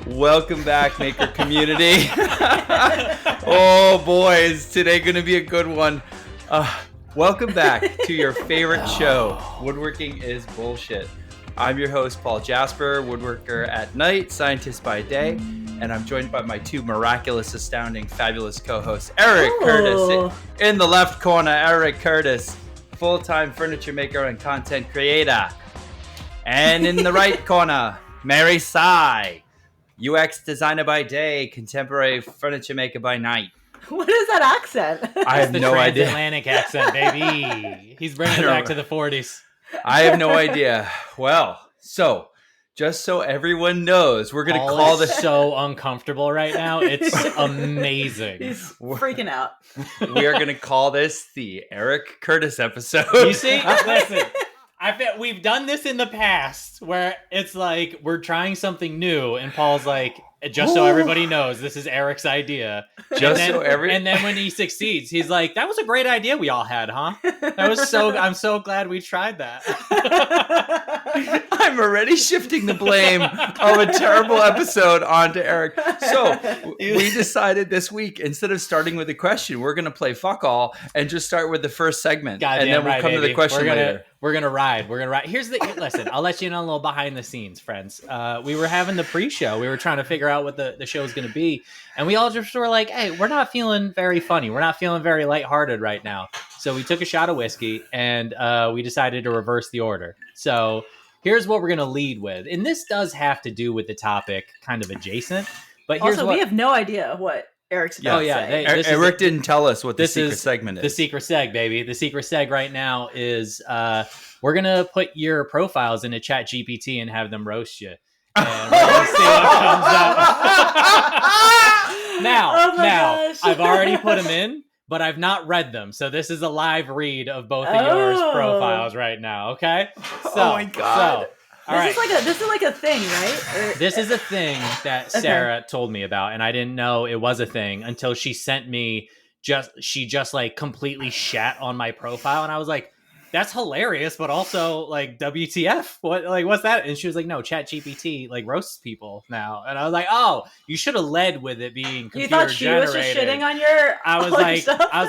Welcome back, Maker community. Oh boy, is today going to be a good one. Welcome back to your favorite show, Woodworking is Bullshit. I'm your host, Paul Jasper, woodworker at night, scientist by day, and I'm joined by my two miraculous, astounding, fabulous co-hosts, Erik Curtis. In the left corner, Erik Curtis, full-time furniture maker and content creator. And in the right corner, Mary Sai, UX designer by day, contemporary furniture maker by night. What is that accent? I have no idea. Transatlantic accent, baby. He's bringing it back to the 40s. I have no idea. Well, so just so everyone knows, we're going to call this so uncomfortable right now. It's amazing. He's freaking out. We are going to call this the Erik Curtis episode. You see? Listen. I bet we've done this in the past where it's like we're trying something new and Paul's like, just so everybody knows, this is Erik's idea. And then when he succeeds, he's like, that was a great idea we all had, huh? I'm so glad we tried that. I'm already shifting the blame of a terrible episode onto Erik. So we decided this week, instead of starting with a question, we're going to play fuck all and just start with the first segment. And then we'll come to the question later. We're going to ride. Listen, I'll let you in on a little behind the scenes, friends. We were having the pre-show. We were trying to figure out what the show is going to be. And we all just were like, hey, we're not feeling very funny. We're not feeling very lighthearted right now. So we took a shot of whiskey and we decided to reverse the order. So here's what we're going to lead with. And this does have to do with the topic, kind of adjacent. But here's we have no idea what Erik's about to say. Erik didn't tell us what the secret segment is. The secret seg, baby. The secret seg right now is we're going to put your profiles into ChatGPT and have them roast you. And we're going to see what comes up. Now, I've already put them in, but I've not read them. So this is a live read of both of yours profiles right now, okay? So, oh my God. All right. This is like a thing, right? This is a thing that Sarah told me about, and I didn't know it was a thing until she sent me she like completely shat on my profile, and I was like, that's hilarious, but also like WTF? What's that? And she was like, no, ChatGPT like roasts people now. And I was like, oh, you should have led with it being computer generated. You thought she was just shitting on your I was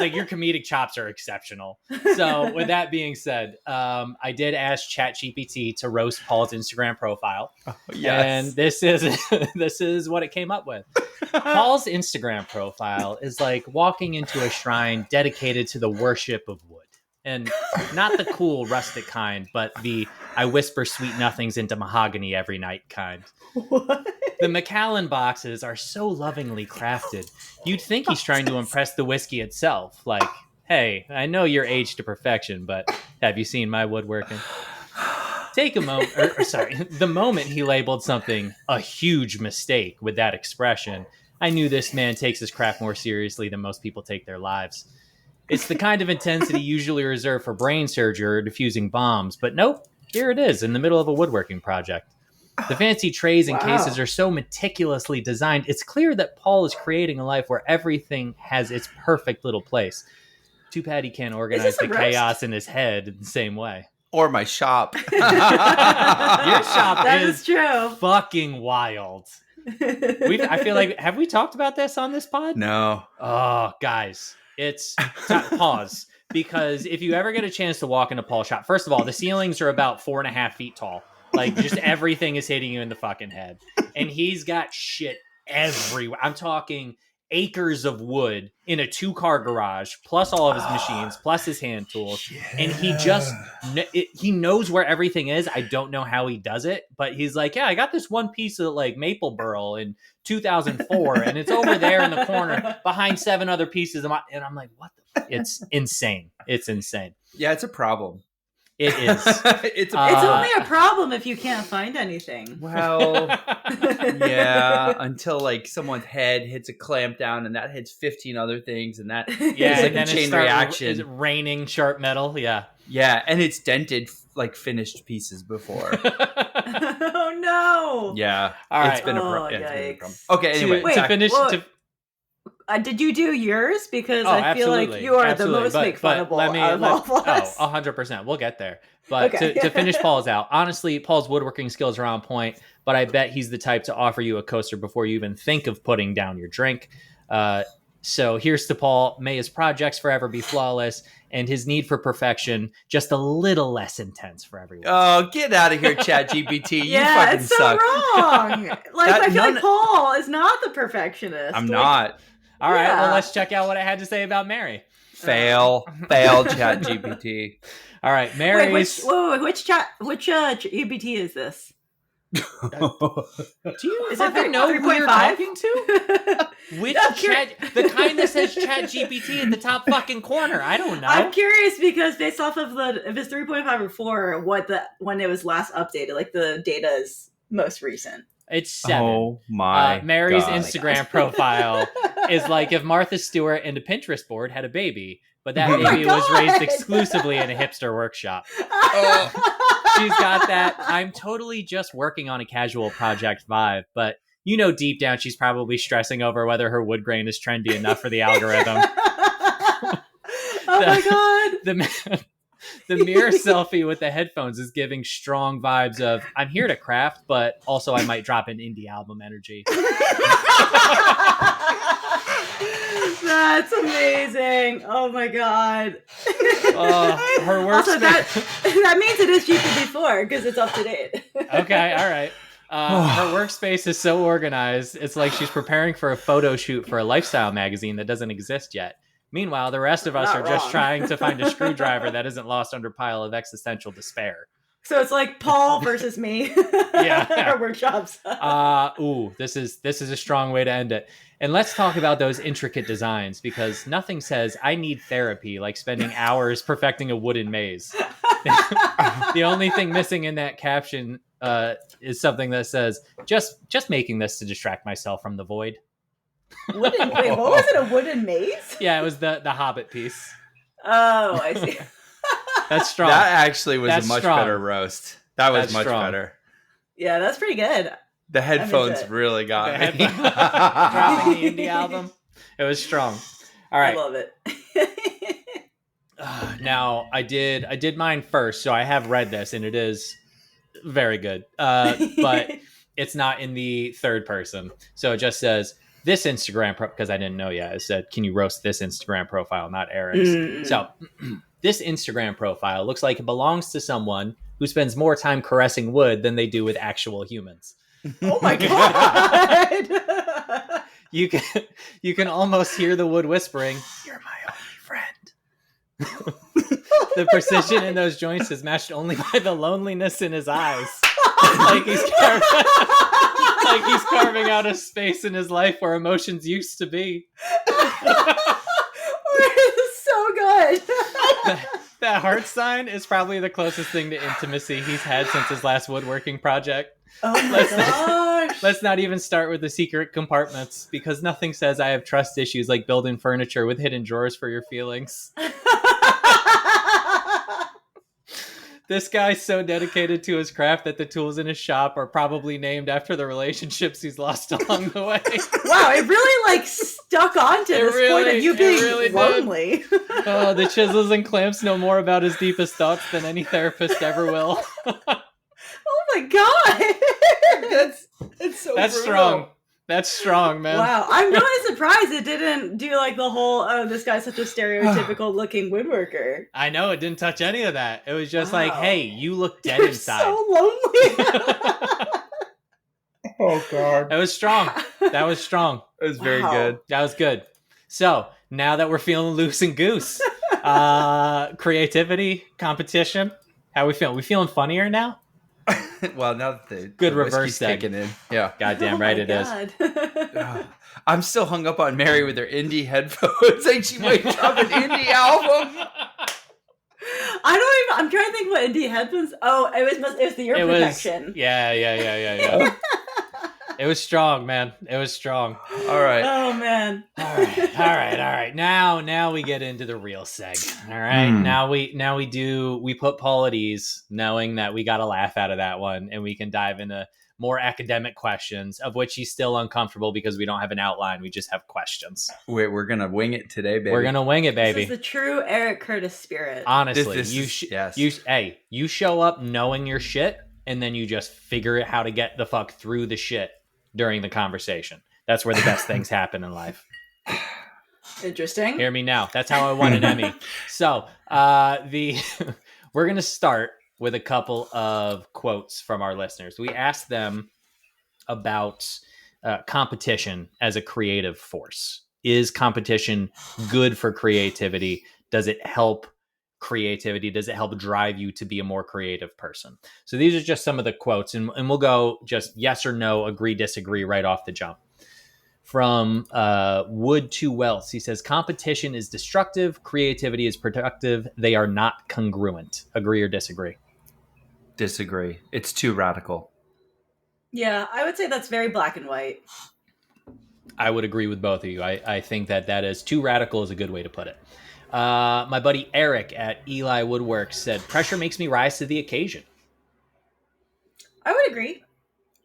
like, your comedic chops are exceptional. So with that being said, I did ask ChatGPT to roast Paul's Instagram profile. Oh, yes. And this is what it came up with. Paul's Instagram profile is like walking into a shrine dedicated to the worship of wood. And not the cool rustic kind, but the I whisper sweet nothings into mahogany every night kind. What? The Macallan boxes are so lovingly crafted. You'd think he's trying to impress the whiskey itself. Like, hey, I know you're aged to perfection, but have you seen my woodworking? Take a moment, the moment he labeled something a huge mistake with that expression, I knew this man takes his craft more seriously than most people take their lives. It's the kind of intensity usually reserved for brain surgery or defusing bombs, but nope, here it is in the middle of a woodworking project. The fancy trays and cases are so meticulously designed, it's clear that Paul is creating a life where everything has its perfect little place. Too bad he can't organize the chaos in his head in the same way. Or my shop. Your shop is true. Fucking wild. I feel like, have we talked about this on this pod? No. Oh, guys. It's pause, because if you ever get a chance to walk into Paul's shop, first of all, the ceilings are about 4.5 feet tall. Like, just everything is hitting you in the fucking head. And he's got shit everywhere. I'm talking acres of wood in a 2-car garage, plus all of his machines, plus his hand tools. Yeah. And he knows where everything is. I don't know how he does it, but he's like, yeah, I got this one piece of like maple burl in 2004, and it's over there in the corner behind 7 other pieces. And I'm like, what the? It's insane. It's insane. Yeah, it's a problem. It is. It's only a problem if you can't find anything. Well, yeah, until like someone's head hits a clamp down and that hits 15 other things, and that is like a chain reaction. Is it raining sharp metal? Yeah. Yeah, and it's dented like finished pieces before. Oh no. Yeah. All right. It's been a problem. Okay, anyway. Wait, to finish. did you do yours? Because Oh, I feel like absolutely. you are Absolutely. the most make funnable out of all of us. 100%. We'll get there. But Okay. to finish Paul's out, honestly, Paul's woodworking skills are on point, but I bet he's the type to offer you a coaster before you even think of putting down your drink. So here's to Paul. May his projects forever be flawless and his need for perfection just a little less intense for everyone. Oh, get out of here, ChatGPT. You Yeah, fucking it's so suck. wrong. Like, I feel like Paul is not the perfectionist. I'm Like, not. All right, yeah. well, let's check out what I had to say about Mary. Fail, ChatGPT. All right, Wait, Mary's. which GPT is this? Do you Is it fucking know who you're 3.5? talking to? Which I'm chat? The kind that says Chat GPT in the top fucking corner. I don't know. I'm curious because based off of if it's 3.5 or 4, when it was last updated, like the data is most recent. It's 7. Oh my Mary's God. Instagram profile is like if Martha Stewart and a Pinterest board had a baby, but that Oh my baby was raised God. exclusively in a hipster workshop. She's got that I'm totally just working on a casual project vibe, but you know deep down she's probably stressing over whether her wood grain is trendy enough for the algorithm. Oh my God. The mirror selfie with the headphones is giving strong vibes of I'm here to craft, but also I might drop an indie album energy. That's amazing. Oh my God. Her work Also, that means it is GPT-4 because it's up to date. Okay, all right. Her workspace is so organized, it's like she's preparing for a photo shoot for a lifestyle magazine that doesn't exist yet. Meanwhile, the rest of us Not are just wrong. trying to find a screwdriver that isn't lost under a pile of existential despair. So it's like Paul versus me. Yeah. Our workshops. This is a strong way to end it. And let's talk about those intricate designs because nothing says I need therapy like spending hours perfecting a wooden maze. The only thing missing in that caption is something that says just making this to distract myself from the void. Wait, what was it? A wooden maze? Yeah, it was the Hobbit piece. Oh, I see. That's strong. That actually was That's a much strong. better roast. That was That's much strong. better. Yeah, that's pretty good. The headphones it. really got The me. dropping the indie album. It was strong. All right. I love it. Now I did mine first, so I have read this and it is very good. But it's not in the third person. So it just says this Instagram because I didn't know yet. It said, can you roast this Instagram profile, not Eric's? Mm. So this Instagram profile looks like it belongs to someone who spends more time caressing wood than they do with actual humans. Oh my God. You can almost hear the wood whispering, "You're my only friend." The precision in those joints is matched only by the loneliness in his eyes. like he's carving out a space in his life where emotions used to be. This is so good. That heart sign is probably the closest thing to intimacy he's had since his last woodworking project. Oh my gosh. Let's not even start with the secret compartments because nothing says I have trust issues like building furniture with hidden drawers for your feelings. This guy's so dedicated to his craft that the tools in his shop are probably named after the relationships he's lost along the way. Wow, it really like stuck onto this point of you being lonely. Oh, the chisels and clamps know more about his deepest thoughts than any therapist ever will. Oh my God. It's so That's brutal. strong. That's strong, man. Wow, I'm really surprised it didn't do like the whole, oh, this guy's such a stereotypical looking woodworker. I know, it didn't touch any of that. It was just like, Wow. hey, you look dead You're inside. so lonely. Oh God. That was strong. That was strong. It was very Wow. good. That was good. So now that we're feeling loose and goose, creativity, competition, how we feeling? We feeling funnier now? Well, now that the Good the reverse whiskey's thing. kicking in. Yeah. Goddamn right it is. is. I'm still hung up on Mary with her indie headphones. Like she might drop an indie album. I'm trying to think what indie headphones. Oh, it was the ear protection. Yeah. It was strong, man. It was strong. All right. Oh man. All right. Now we get into the real seg. All right. Now we put Paul at ease, knowing that we got a laugh out of that one, and we can dive into more academic questions, of which he's still uncomfortable because we don't have an outline. We just have questions. We're gonna wing it today, baby. We're gonna wing it, baby. This is the true Eric Curtis spirit. Honestly, yes. You show up knowing your shit, and then you just figure it how to get the fuck through the shit during the conversation. That's where the best things happen in life. Interesting. Hear me now. That's how I won an Emmy. So we're gonna start with a couple of quotes from our listeners. We asked them about competition as a creative force. Is competition good for creativity? Does it help creativity? Does it help drive you to be a more creative person? So these are just some of the quotes, and we'll go just yes or no, agree, disagree right off the jump. From Wood to Wells, he says, competition is destructive, creativity is productive. They are not congruent. Agree or disagree? Disagree. It's too radical. Yeah, I would say that's very black and white. I would agree with both of you. I think that is too radical is a good way to put it. My buddy Erik at Eli Woodworks said, pressure makes me rise to the occasion. I would agree.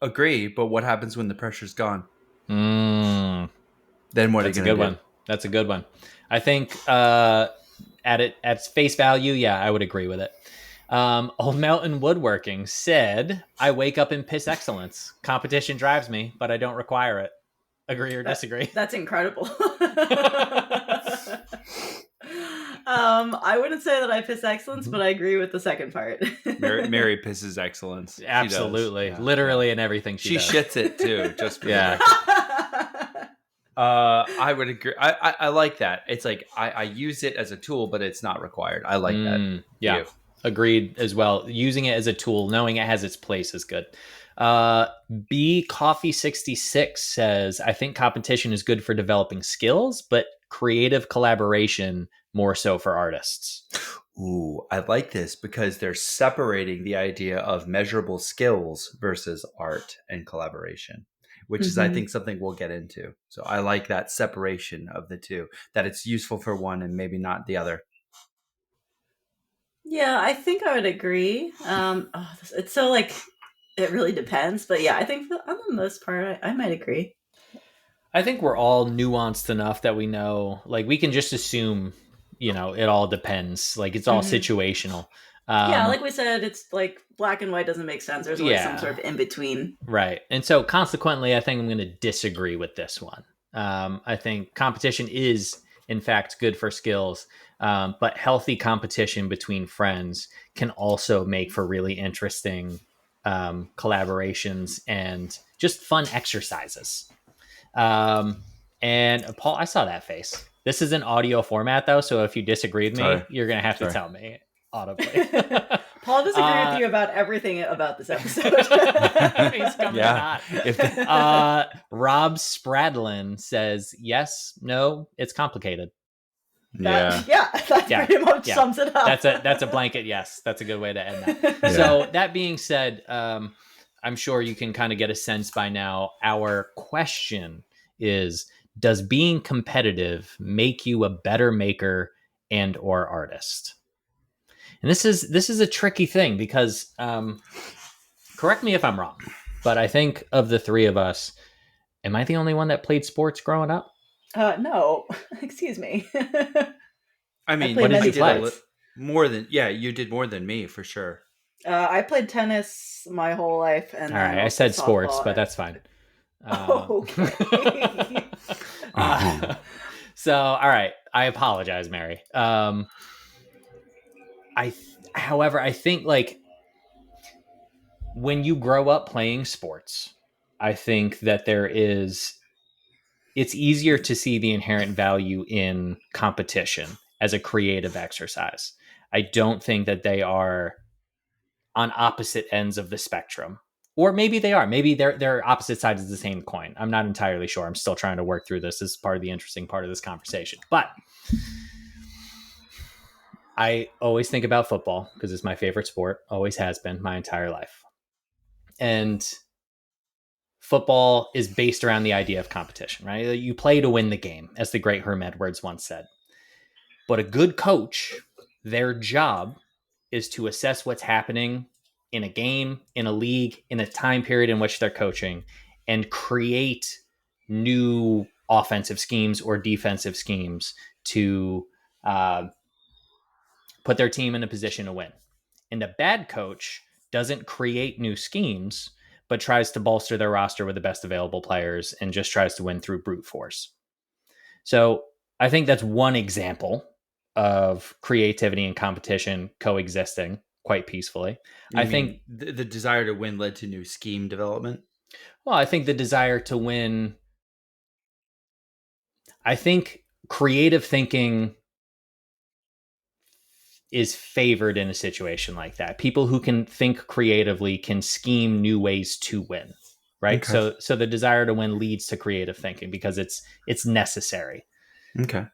Agree, but what happens when the pressure's gone? Then what are you going to do? That's a good one. That's a good one. I think at face value, yeah, I would agree with it. Old Mountain Woodworking said, I wake up in piss excellence. Competition drives me, but I don't require it. Agree or disagree? That's incredible. I wouldn't say that I piss excellence, but I agree with the second part. Mary pisses excellence. Absolutely. Literally in everything she does. Shits it too. Just for yeah. I would agree. I like that. It's like I use it as a tool, but it's not required. I like that. Yeah. Agreed as well. Using it as a tool, knowing it has its place is good. B Coffee 66 says, I think competition is good for developing skills, but creative collaboration more so for artists. Ooh, I like this because they're separating the idea of measurable skills versus art and collaboration, which is, I think, something we'll get into. So I like that separation of the two, that it's useful for one and maybe not the other. Yeah, I think I would agree. It's so like, it really depends. But yeah, I think on the most part, I might agree. I think we're all nuanced enough that we know, like, we can just assume, it all depends. Like, it's all situational. Yeah, like we said, it's like black and white doesn't make sense. There's always some sort of in between. Right. And so consequently, I think I'm going to disagree with this one. I think competition is, in fact, good for skills. But healthy competition between friends can also make for really interesting collaborations and just fun exercises. And Paul, I saw that face. This is an audio format, though, so if you disagree with me, you're going to have to tell me audibly. Paul disagreed with you about everything about this episode. He's coming out. Rob Spradlin says, yes, no, it's complicated. That pretty much sums it up. That's a blanket yes. That's a good way to end that. So that being said, I'm sure you can kind of get a sense by now. Our question is, does being competitive make you a better maker and or artist? And this is a tricky thing because correct me if I'm wrong, but I think of the three of us, am I the only one that played sports growing up? No, excuse me. I mean, what did you play? You did more than me for sure. I played tennis my whole life, and all right, I said sports, but that's fine. Okay. So, all right, I apologize, Mary. However, I think like when you grow up playing sports, I think that it's easier to see the inherent value in competition as a creative exercise. I don't think that they are on opposite ends of the spectrum. Or maybe they are. Maybe they're opposite sides of the same coin. I'm not entirely sure. I'm still trying to work through this. This is part of the interesting part of this conversation. But I always think about football because it's my favorite sport. Always has been my entire life. And football is based around the idea of competition, right? You play to win the game, as the great Herm Edwards once said. But a good coach, their job is to assess what's happening in a game, in a league, in a time period in which they're coaching, and create new offensive schemes or defensive schemes to put their team in a position to win. And a bad coach doesn't create new schemes, but tries to bolster their roster with the best available players and just tries to win through brute force. So I think that's one example of creativity and competition coexisting quite peacefully. You I mean think the desire to win led to new scheme development. Well, I think the desire to win, I think creative thinking is favored in a situation like that. People who can think creatively can scheme new ways to win, right? Okay. So the desire to win leads to creative thinking because it's necessary. Okay.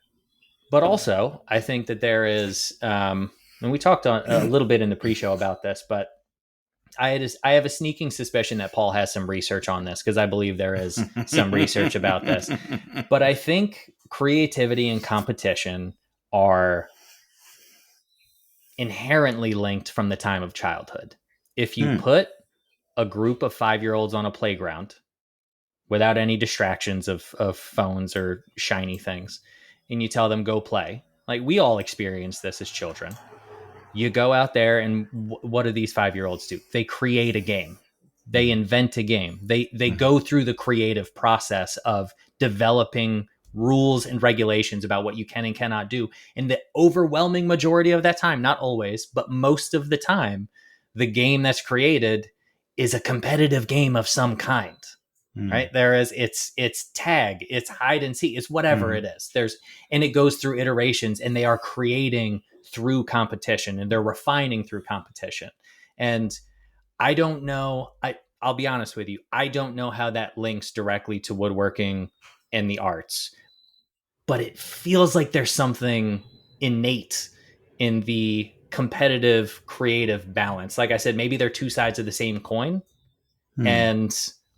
But also, I think that there is, and we talked a little bit in the pre-show about this, but I have a sneaking suspicion that Paul has some research on this because I believe there is some research about this. But I think creativity and competition are inherently linked from the time of childhood. If you put a group of 5-year-olds on a playground without any distractions of phones or shiny things, and you tell them go play, like we all experience this as children. You go out there and what do these 5-year-olds do? They create a game. They invent a game. They go through the creative process of developing rules and regulations about what you can and cannot do. And the overwhelming majority of that time, not always, but most of the time, the game that's created is a competitive game of some kind. Right? There is it's tag, it's hide and seek, it's whatever it is. And it goes through iterations and they are creating through competition and they're refining through competition. And I don't know, I'll be honest with you, I don't know how that links directly to woodworking and the arts, but it feels like there's something innate in the competitive creative balance. Like I said, maybe they're two sides of the same coin. And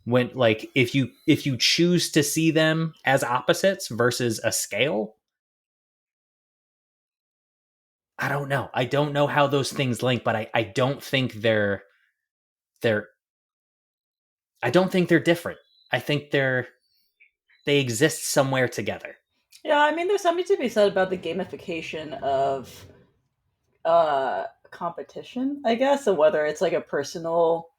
when like if you choose to see them as opposites versus a scale, I don't know. I don't know how those things link, but I don't think they're I don't think they're different. I think they exist somewhere together. Yeah, I mean, there's something to be said about the gamification of competition, I guess, and whether it's like a personal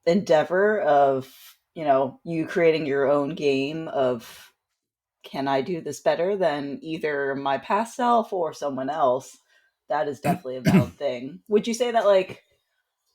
endeavor of, you creating your own game of, can I do this better than either my past self or someone else? That is definitely a valid thing. Would you say that like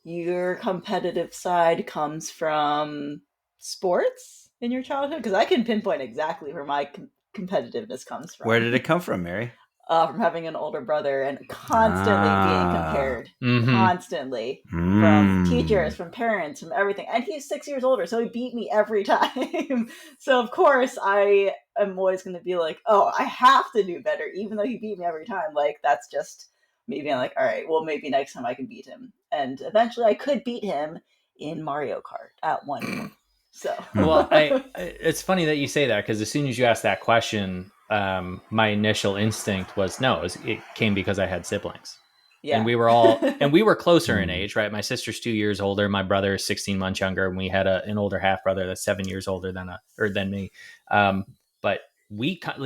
your competitive side comes from sports in your childhood? Because I can pinpoint exactly where my competitiveness comes from. Where did it come from, Mary? From having an older brother and constantly being compared. Mm-hmm. Constantly. From teachers, from parents, from everything. And he's 6 years older, so he beat me every time. So, of course, I am always going to be like, oh, I have to do better, even though he beat me every time. Like, that's just me being like, all right, well, maybe next time I can beat him. And eventually I could beat him in Mario Kart at one point. So, well, it's funny that you say that because as soon as you asked that question, my initial instinct was no, it came because I had siblings. Yeah. And we were closer in age, right? My sister's 2 years older. My brother is 16 months younger. And we had an older half brother that's 7 years older than me. But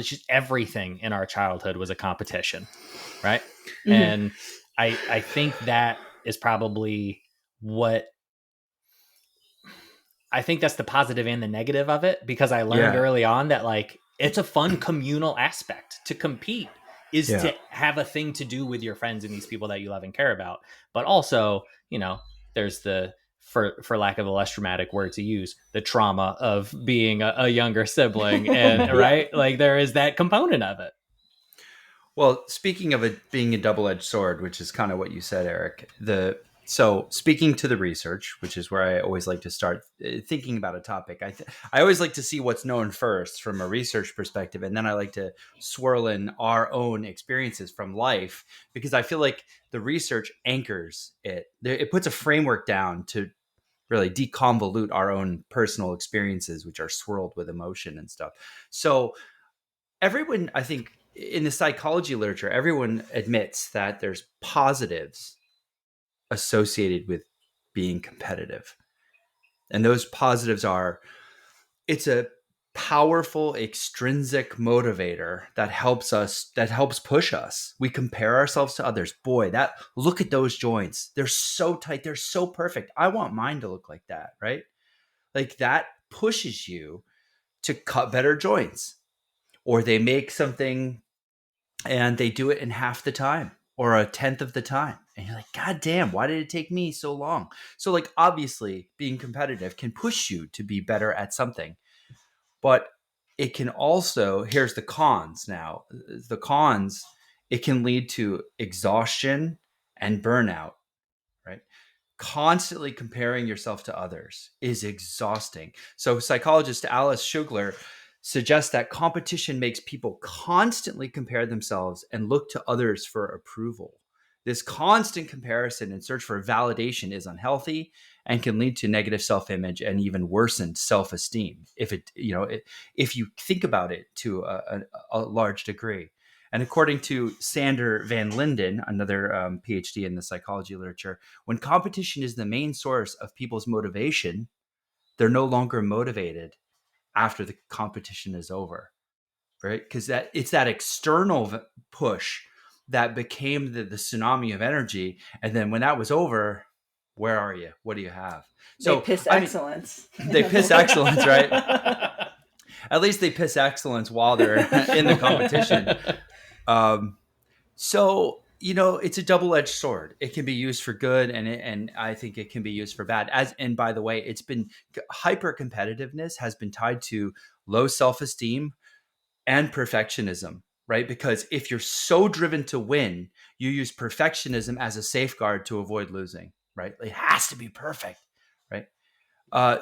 just everything in our childhood was a competition, right? Mm-hmm. And I think that is probably I think that's the positive and the negative of it, because I learned early on that like it's a fun communal aspect to compete is to have a thing to do with your friends and these people that you love and care about. But also, there's the, for lack of a less dramatic word to use, the trauma of being a younger sibling. And right, like there is that component of it. Well, speaking of it being a double-edged sword, which is kind of what you said, Eric, so speaking to the research, which is where I always like to start thinking about a topic, I always like to see what's known first from a research perspective, and then I like to swirl in our own experiences from life, because I feel like the research anchors it. It puts a framework down to really deconvolute our own personal experiences, which are swirled with emotion and stuff. So everyone, I think, in the psychology literature, everyone admits that there's positives associated with being competitive. And those positives are, it's a powerful extrinsic motivator that helps push us. We compare ourselves to others. Boy, look at those joints. They're so tight. They're so perfect. I want mine to look like that, right? Like that pushes you to cut better joints. Or they make something and they do it in half the time or a tenth of the time. And you're like, God damn, why did it take me so long? So like, obviously being competitive can push you to be better at something, but it can also, here's the cons now. The cons, it can lead to exhaustion and burnout, right? Constantly comparing yourself to others is exhausting. So psychologist Alice Schugler suggests that competition makes people constantly compare themselves and look to others for approval. This constant comparison and search for validation is unhealthy and can lead to negative self-image and even worsened self-esteem if you think about it to a large degree. And according to Sander van Linden, another PhD in the psychology literature, when competition is the main source of people's motivation, they're no longer motivated after the competition is over, right? Because it's that external push that became the tsunami of energy. And then when that was over, where are you? What do you have? So, they piss excellence. They piss excellence, right? At least they piss excellence while they're in the competition. So, it's a double-edged sword. It can be used for good, and I think it can be used for bad. And by the way, it's been hyper-competitiveness has been tied to low self-esteem and perfectionism, right? Because if you're so driven to win, you use perfectionism as a safeguard to avoid losing, right? It has to be perfect, right?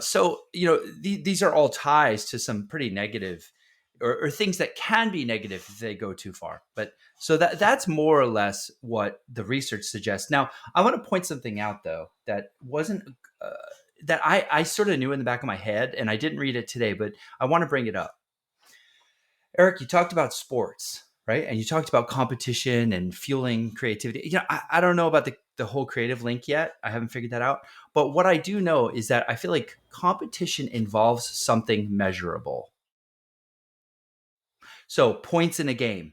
So, these are all ties to some pretty negative or things that can be negative if they go too far. But so that's more or less what the research suggests. Now, I want to point something out, though, that wasn't that I sort of knew in the back of my head, and I didn't read it today, but I want to bring it up. Eric, you talked about sports, right? And you talked about competition and fueling creativity. I don't know about the whole creative link yet. I haven't figured that out. But what I do know is that I feel like competition involves something measurable. So points in a game,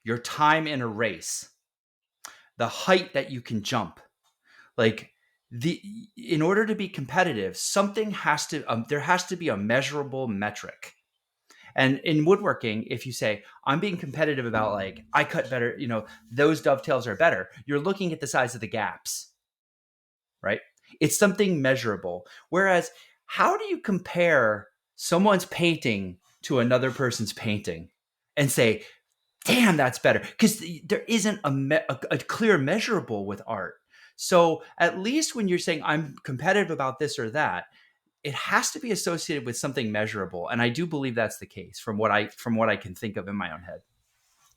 your time in a race, the height that you can jump. Like in order to be competitive, something there has to be a measurable metric. And in woodworking, if you say, I'm being competitive about like, I cut better, those dovetails are better, you're looking at the size of the gaps, right? It's something measurable. Whereas how do you compare someone's painting to another person's painting and say, damn, that's better? Because there isn't a clear measurable with art. So at least when you're saying I'm competitive about this or that, it has to be associated with something measurable. And I do believe that's the case from what I can think of in my own head.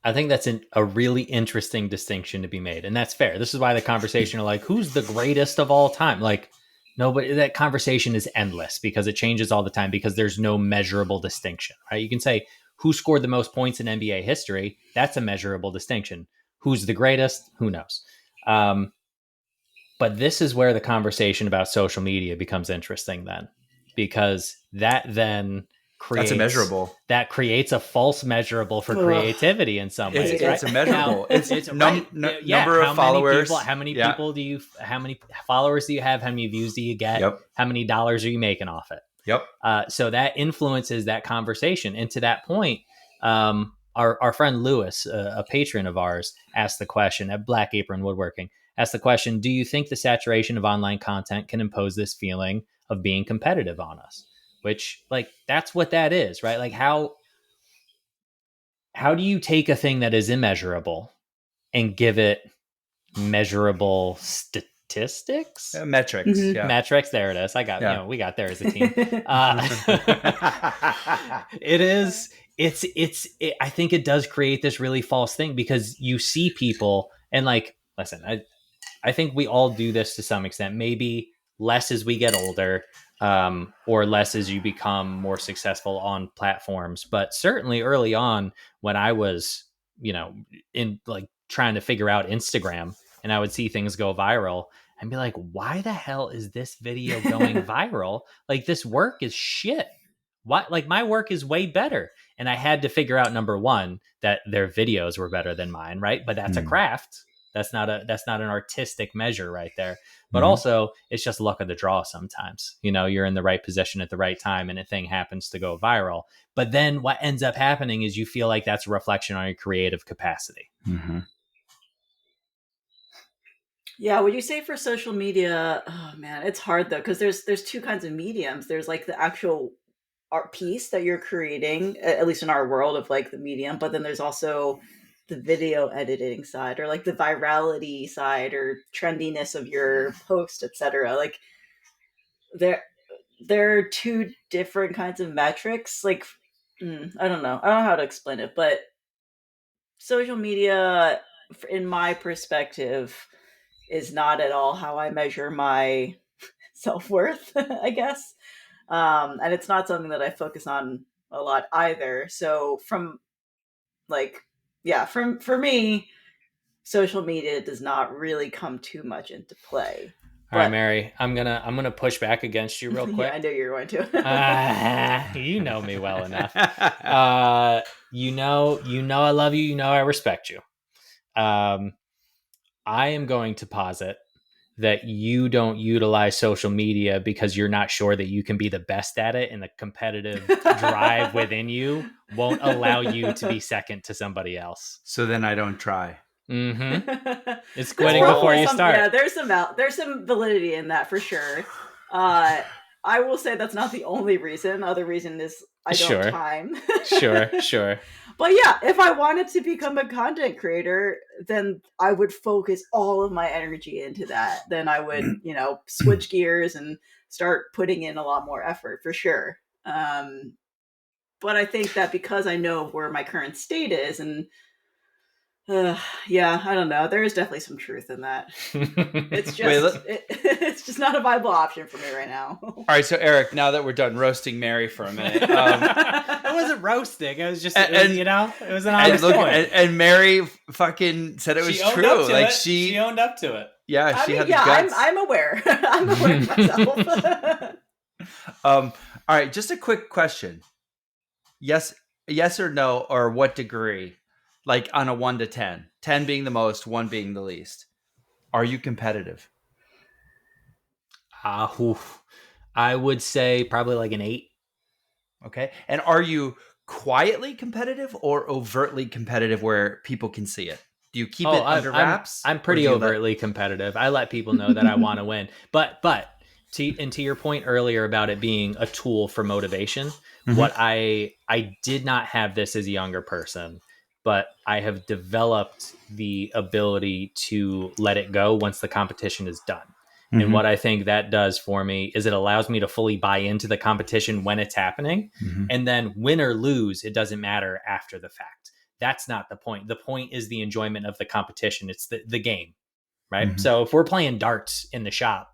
I think that's a really interesting distinction to be made. And that's fair. This is why the conversation are like, who's the greatest of all time? Like nobody, that conversation is endless because it changes all the time because there's no measurable distinction, right? You can say who scored the most points in NBA history. That's a measurable distinction. Who's the greatest? Who knows? But this is where the conversation about social media becomes interesting then, because that then creates a false measurable for creativity in some ways. It's a measurable. It's number of followers. How many followers do you have? How many views do you get? Yep. How many dollars are you making off it? Yep. So that influences that conversation. And to that point, our friend Lewis, a patron of ours, asked the question at Black Apron Woodworking, asked the question, do you think the saturation of online content can impose this feeling of being competitive on us? Which, like, that's what that is, right? Like, how do you take a thing that is immeasurable and give it measurable statistics? Metrics. Mm-hmm. Yeah. Metrics. There it is. We got there as a team. I think it does create this really false thing because you see people and like, listen, I think we all do this to some extent, maybe less as we get older, or less as you become more successful on platforms. But certainly early on, when I was, in like trying to figure out Instagram, and I would see things go viral and be like, why the hell is this video going viral? Like, this work is shit. Why? Like, my work is way better. And I had to figure out, number one, that their videos were better than mine, right? But that's a craft. That's not an artistic measure right there. But also, it's just luck of the draw sometimes. You're in the right position at the right time and a thing happens to go viral. But then what ends up happening is you feel like that's a reflection on your creative capacity. Mm-hmm. Yeah, would you say for social media, oh man, it's hard though, because there's two kinds of mediums. There's like the actual art piece that you're creating, at least in our world of like the medium, but then there's also the video editing side, or like the virality side, or trendiness of your post, etc. Like there are two different kinds of metrics. Like I don't know how to explain it, but social media, in my perspective, is not at all how I measure my self-worth, I guess. And it's not something that I focus on a lot either. So for me, social media does not really come too much into play. All right, Mary, I'm gonna push back against you real quick. Yeah, I knew you were going to. You know me well enough. You know I love you. You know I respect you. I am going to posit that you don't utilize social media because you're not sure that you can be the best at it, and the competitive drive within you won't allow you to be second to somebody else. So then I don't try. Mm-hmm. It's quitting before you start. Yeah, there's some validity in that for sure. I will say that's not the only reason. Other reason is I don't have time. Sure. But yeah, if I wanted to become a content creator, then I would focus all of my energy into that. Then I would, switch gears and start putting in a lot more effort for sure. But I think that because I know where my current state is, and yeah, I don't know. There is definitely some truth in that. It's just it's just not a viable option for me right now. All right, so Eric, now that we're done roasting Mary for a minute, it wasn't roasting. It was just it was an honest point. And Mary fucking said it was true. Like she owned up to it. Yeah, she had the guts. I'm aware. I'm aware of myself. All right, just a quick question. Yes or no, or what degree? Like on a 1 to 10, 10 being the most, 1 being the least. Are you competitive? I would say probably like an 8. Okay. And are you quietly competitive or overtly competitive where people can see it? Do you keep it under wraps? I'm pretty overtly competitive. I let people know that I want to win. But to your point earlier about it being a tool for motivation, what I did not have this as a younger person, but I have developed the ability to let it go once the competition is done. And what I think that does for me is it allows me to fully buy into the competition when it's happening. And then win or lose, it doesn't matter after the fact. That's not the point. The point is the enjoyment of the competition. It's the game, right? So if we're playing darts in the shop,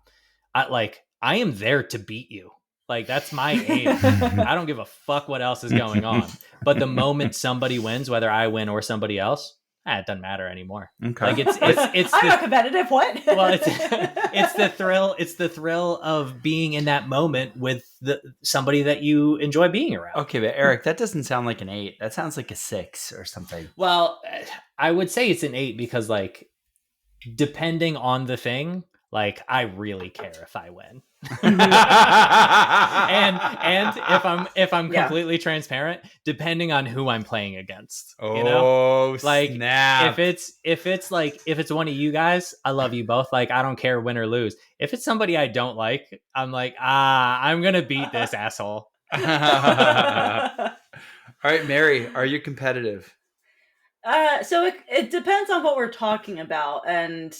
I am there to beat you. Like, that's my aim. I don't give a fuck what else is going on. But the moment somebody wins, whether I win or somebody else, it doesn't matter anymore. Okay. Like it's I'm not competitive. What? Well, it's the thrill. It's the thrill of being in that moment with somebody that you enjoy being around. Okay, but Eric, that doesn't sound like an 8. That sounds like a 6 or something. Well, I would say it's an 8 because, like, depending on the thing, like, I really care if I win. and if I'm completely transparent, depending on who I'm playing against, like, snap. If it's one of you guys, I love you both. Like, I don't care win or lose. If it's somebody I don't like, I'm like, I'm gonna beat this asshole. All right, Mary, are you competitive? So it depends on what we're talking about, and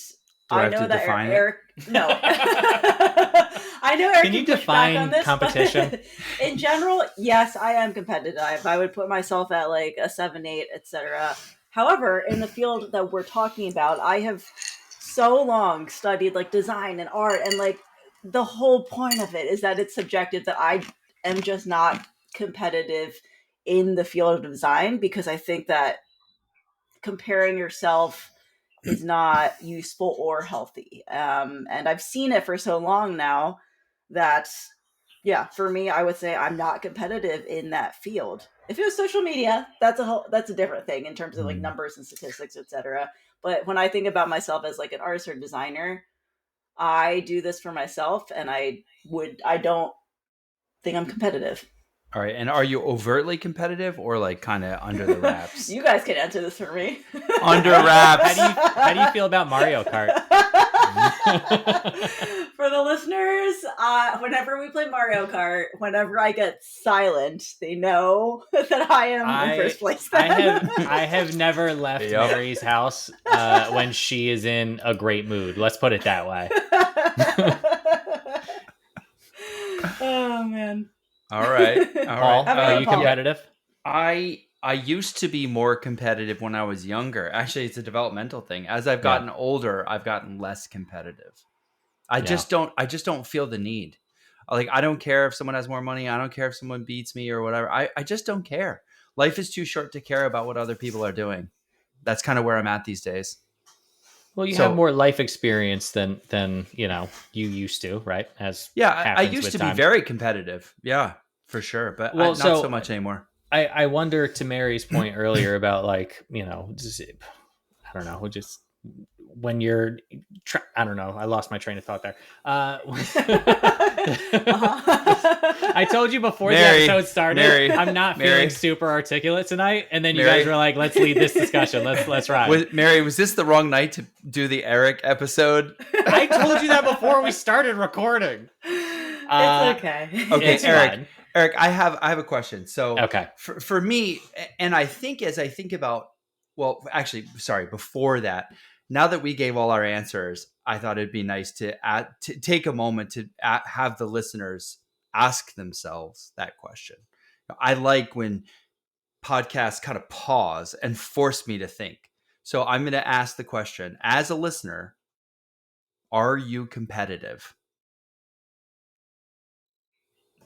I know that Eric. No, I know Eric. Can you define on this, competition? In general, yes, I am competitive. I would put myself at like a 7, 8, etc. However, in the field that we're talking about, I have so long studied like design and art, and like the whole point of it is that it's subjective, that I am just not competitive in the field of design, because I think that comparing yourself is not useful or healthy. And I've seen it for so long now that, yeah, for me, I would say I'm not competitive in that field. If it was social media, that's a different thing in terms of like numbers and statistics, etc. But when I think about myself as like an artist or designer, I do this for myself, and I don't think I'm competitive. All right. And are you overtly competitive or like kind of under the wraps? You guys can answer this for me. Under wraps. How do you feel about Mario Kart? For the listeners, whenever we play Mario Kart, whenever I get silent, they know that I am in first place. I have never left Mary's house when she is in a great mood. Let's put it that way. Oh man. All right. Paul, are you competitive? I used to be more competitive when I was younger. Actually, it's a developmental thing. As I've gotten older, I've gotten less competitive. I just don't feel the need. Like, I don't care if someone has more money. I don't care if someone beats me or whatever. I just don't care. Life is too short to care about what other people are doing. That's kind of where I'm at these days. Well, you have more life experience than you used to, right? I used to be very competitive. Yeah, for sure. But not so much anymore. I wonder, to Mary's point earlier about like, just, I don't know, just when you're, I don't know, I lost my train of thought there. I told you before the episode started, I'm not feeling super articulate tonight, and then you guys were like, "Let's lead this discussion. Let's ride." Mary, was this the wrong night to do the Erik episode? I told you that before we started recording. It's okay. Okay, it's Erik. fine. Erik, I have a question. So, okay, for me, and I think as I think about, well, actually, sorry, before that. Now that we gave all our answers, I thought it'd be nice to take a moment to have the listeners ask themselves that question. I like when podcasts kind of pause and force me to think. So I'm going to ask the question, as a listener, are you competitive?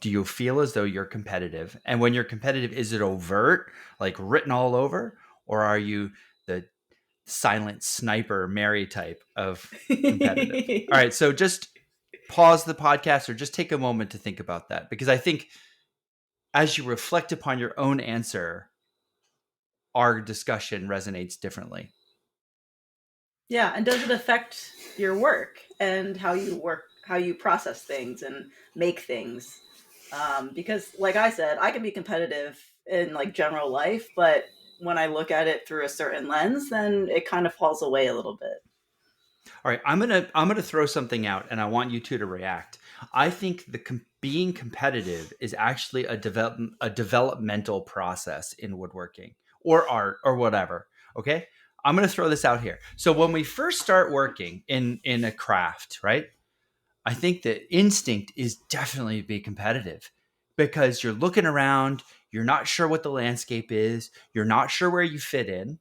Do you feel as though you're competitive? And when you're competitive, is it overt, like written all over? Or are you the silent sniper Mary type of competitive? All right, so just pause the podcast or just take a moment to think about that, because I think as you reflect upon your own answer, our discussion resonates differently. Yeah, and does it affect your work and how you work, how you process things and make things? Because like I said, I can be competitive in like general life, but when I look at it through a certain lens, then it kind of falls away a little bit. All right, I'm gonna throw something out, and I want you two to react. I think being competitive is actually a developmental process in woodworking or art or whatever. Okay, I'm gonna throw this out here. So when we first start working in a craft, right? I think the instinct is definitely to be competitive, because you're looking around, you're not sure what the landscape is, you're not sure where you fit in.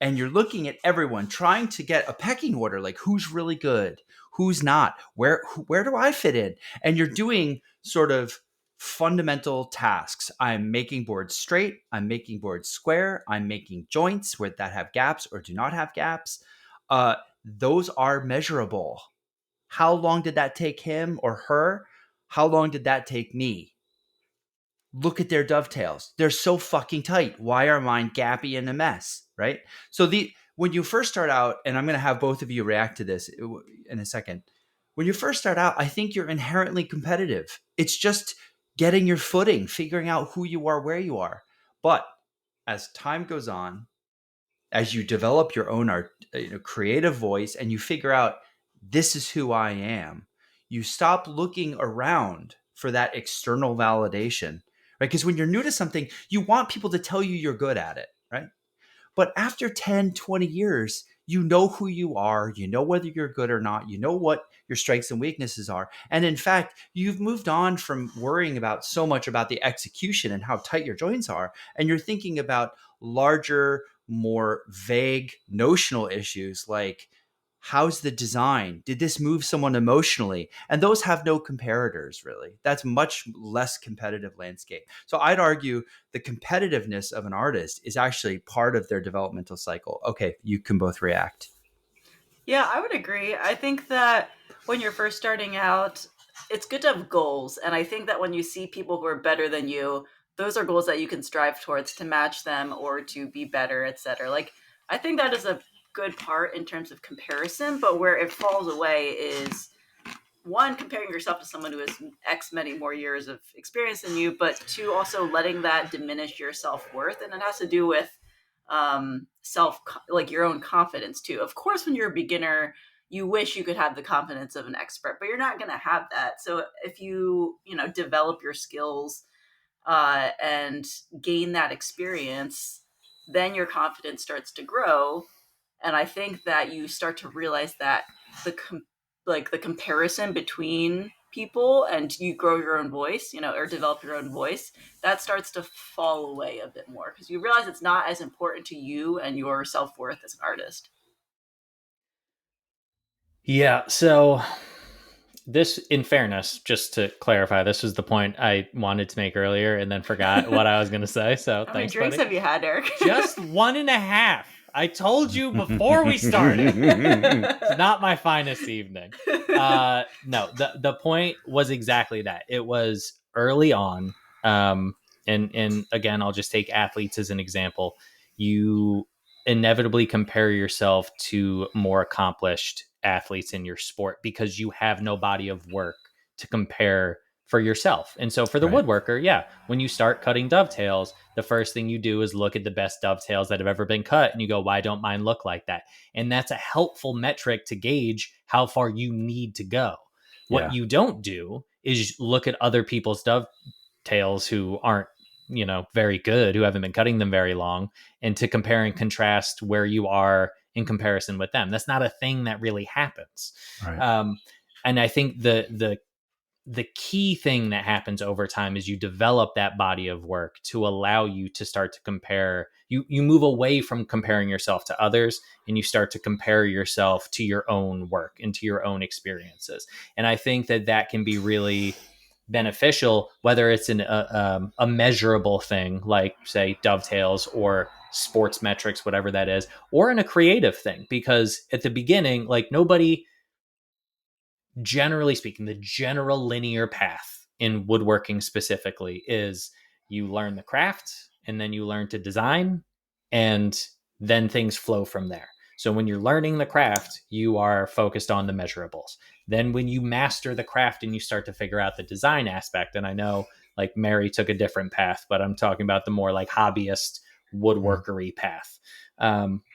And you're looking at everyone trying to get a pecking order, like who's really good, who's not, where do I fit in? And you're doing sort of fundamental tasks. I'm making boards straight, I'm making boards square, I'm making joints that have gaps or do not have gaps. Those are measurable. How long did that take him or her? How long did that take me? Look at their dovetails. They're so fucking tight. Why are mine gappy and a mess, right? So when you first start out, and I'm going to have both of you react to this in a second. When you first start out, I think you're inherently competitive. It's just getting your footing, figuring out who you are, where you are. But as time goes on, as you develop your own art, creative voice, and you figure out this is who I am, you stop looking around for that external validation. Right? Because when you're new to something, you want people to tell you you're good at it, right? But after 10, 20 years, you know who you are, you know whether you're good or not, you know what your strengths and weaknesses are. And in fact, you've moved on from worrying about so much about the execution and how tight your joints are, and you're thinking about larger, more vague notional issues like how's the design? Did this move someone emotionally? And those have no comparators, really. That's much less competitive landscape. So I'd argue the competitiveness of an artist is actually part of their developmental cycle. Okay, you can both react. Yeah, I would agree. I think that when you're first starting out, it's good to have goals. And I think that when you see people who are better than you, those are goals that you can strive towards to match them or to be better, etc. Like, I think that is a good part in terms of comparison, but where it falls away is one, comparing yourself to someone who has X many more years of experience than you, but two, also letting that diminish your self-worth. And it has to do with self, like your own confidence too. Of course, when you're a beginner, you wish you could have the confidence of an expert, but you're not going to have that. So if you know, develop your skills and gain that experience, then your confidence starts to grow. And I think that you start to realize that the comparison between people, and you grow your own voice, you know, or develop your own voice, that starts to fall away a bit more because you realize it's not as important to you and your self-worth as an artist. Yeah. So this, in fairness, just to clarify, this was the point I wanted to make earlier and then forgot what I was going to say. So How many thanks, drinks buddy. have you had, Eric? Just 1.5. I told you before we started. It's not my finest evening. No, the point was exactly that. It was early on. And again, I'll just take athletes as an example. You inevitably compare yourself to more accomplished athletes in your sport because you have no body of work to compare for yourself. And so for the Right. woodworker, yeah, when you start cutting dovetails, the first thing you do is look at the best dovetails that have ever been cut and you go, why don't mine look like that? And that's a helpful metric to gauge how far you need to go. What Yeah. you don't do is look at other people's dovetails who aren't, you know, very good, who haven't been cutting them very long, and to compare and contrast where you are in comparison with them. That's not a thing that really happens. Right. And I think the key thing that happens over time is you develop that body of work to allow you to start to compare. You move away from comparing yourself to others and you start to compare yourself to your own work and to your own experiences. And I think that that can be really beneficial, whether it's a measurable thing like, say, dovetails or sports metrics, whatever that is, or in a creative thing. Because at the beginning, like, nobody, generally speaking, the general linear path in woodworking specifically is you learn the craft and then you learn to design and then things flow from there. So when you're learning the craft, you are focused on the measurables. Then when you master the craft and you start to figure out the design aspect, and I know like Mary took a different path, but I'm talking about the more like hobbyist woodworkery path.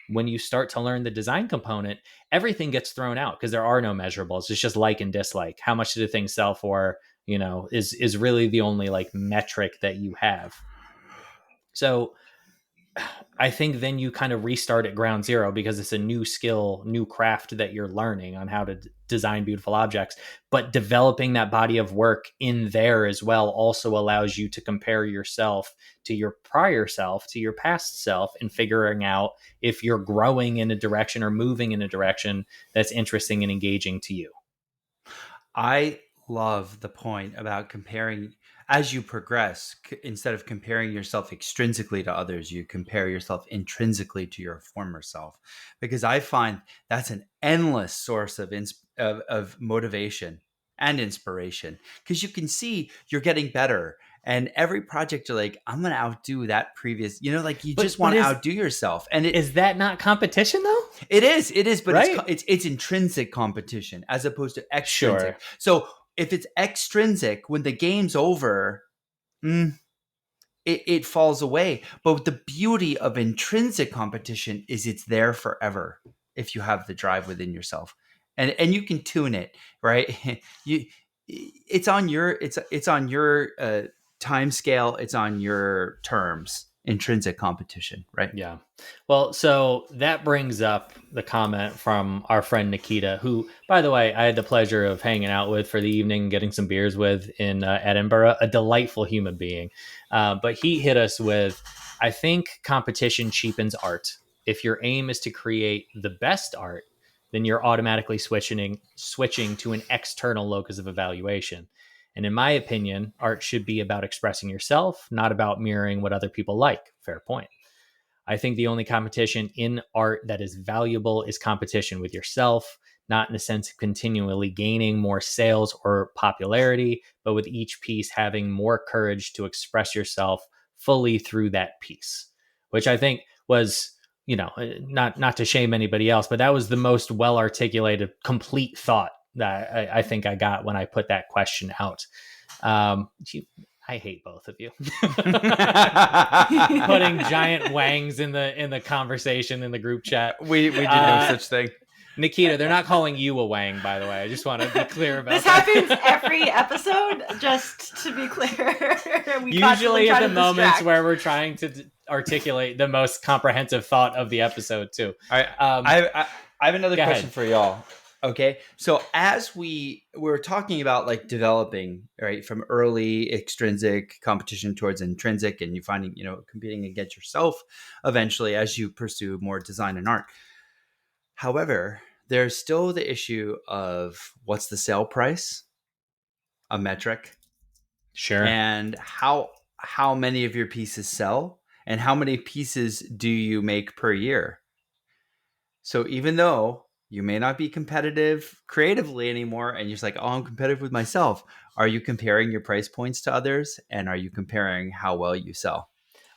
When you start to learn the design component, everything gets thrown out because there are no measurables. It's just like and dislike. How much did a thing sell for, you know, is really the only like metric that you have. So I think then you kind of restart at ground zero because it's a new skill, new craft that you're learning on how to design beautiful objects. But developing that body of work in there as well also allows you to compare yourself to your prior self, to your past self, and figuring out if you're growing in a direction or moving in a direction that's interesting and engaging to you. I love the point about comparing as you progress. Instead of comparing yourself extrinsically to others, you compare yourself intrinsically to your former self, because I find that's an endless source of of motivation and inspiration, because you can see you're getting better. And every project you're like, I'm going to outdo that previous, you know, like you just want to outdo yourself. And is that not competition though? It is, but right? it's intrinsic competition as opposed to extrinsic. Sure. So if it's extrinsic, when the game's over, it falls away. But the beauty of intrinsic competition is it's there forever if you have the drive within yourself, and you can tune it, right? It's on your time scale. It's on your terms. Intrinsic competition, right? Yeah. Well, so that brings up the comment from our friend Nikita, who, by the way, I had the pleasure of hanging out with for the evening, getting some beers with in Edinburgh, a delightful human being. But he hit us with, I think competition cheapens art. If your aim is to create the best art, then you're automatically switching to an external locus of evaluation. And in my opinion, art should be about expressing yourself, not about mirroring what other people like. Fair point. I think the only competition in art that is valuable is competition with yourself, not in the sense of continually gaining more sales or popularity, but with each piece having more courage to express yourself fully through that piece, which I think was, not to shame anybody else, but that was the most well-articulated, complete thought that I think I got when I put that question out. I hate both of you. Putting giant wangs in the conversation in the group chat. We did no such thing. Nikita, they're not calling you a wang, by the way. I just want to be clear about this that. This happens every episode, just to be clear. Usually at the moments where we're trying to articulate the most comprehensive thought of the episode, too. All right. I have another question for y'all. Okay, so as we were talking about like developing, right, from early extrinsic competition towards intrinsic, and you finding, competing against yourself eventually as you pursue more design and art. However, there's still the issue of what's the sale price, a metric, sure, and how many of your pieces sell, and how many pieces do you make per year. So even though you may not be competitive creatively anymore, and you're just like, oh, I'm competitive with myself. Are you comparing your price points to others? And are you comparing how well you sell?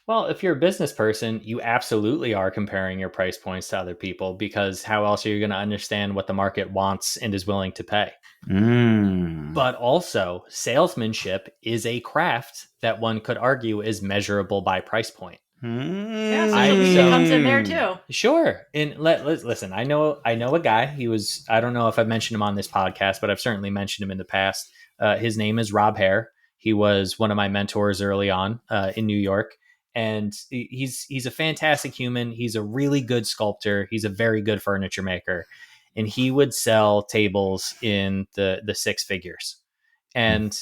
Well, if you're a business person, you absolutely are comparing your price points to other people, because how else are you going to understand what the market wants and is willing to pay? But also, salesmanship is a craft that one could argue is measurable by price point. Yeah, social media comes in there too. Sure. And listen, I know a guy. I don't know if I've mentioned him on this podcast, but I've certainly mentioned him in the past. His name is Rob Hare. He was one of my mentors early on in New York. And he's a fantastic human. He's a really good sculptor. He's a very good furniture maker. And he would sell tables in the six figures. And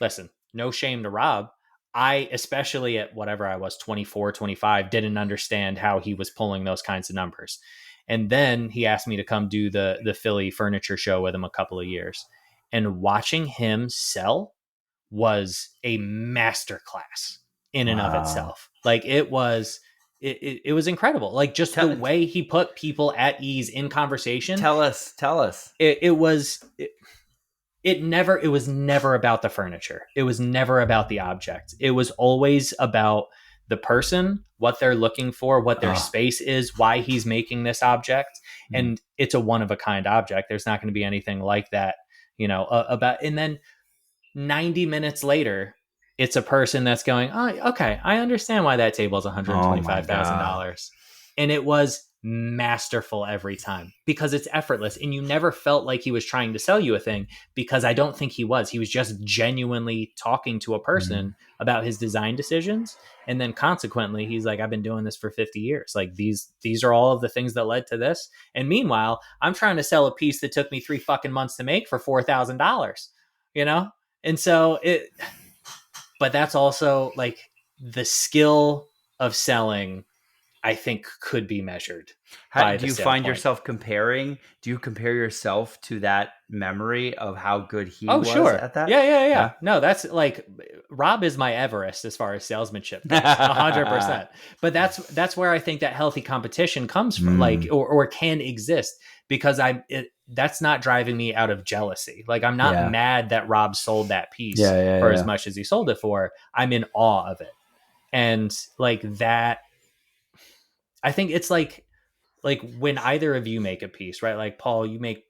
listen, no shame to Rob. I, especially at whatever I was, 24, 25, didn't understand how he was pulling those kinds of numbers. And then he asked me to come do the Philly furniture show with him a couple of years. And watching him sell was a masterclass in and of itself. Like it was incredible. Like just the way he put people at ease in conversation. Tell us. It was never about the furniture. It was never about the object. It was always about the person, what they're looking for, what their space is, why he's making this object. And it's a one-of-a-kind object. There's not going to be anything like that, and then 90 minutes later, it's a person that's going, oh, okay, I understand why that table is $125,000. And it was masterful every time because it's effortless. And you never felt like he was trying to sell you a thing, because I don't think he was. He was just genuinely talking to a person about his design decisions. And then consequently, he's like, I've been doing this for 50 years. Like these are all of the things that led to this. And meanwhile, I'm trying to sell a piece that took me 3 fucking months to make for $4,000, And so but that's also like the skill of selling, I think, could be measured. How do you find yourself comparing? Do you compare yourself to that memory of how good he was at that? Yeah. No, that's like Rob is my Everest as far as salesmanship goes, 100%. But that's where I think that healthy competition comes from, like, or can exist, because that's not driving me out of jealousy. Like I'm not mad that Rob sold that piece for as much as he sold it for. I'm in awe of it. And like that, I think it's like when either of you make a piece, right? Like Paul, you make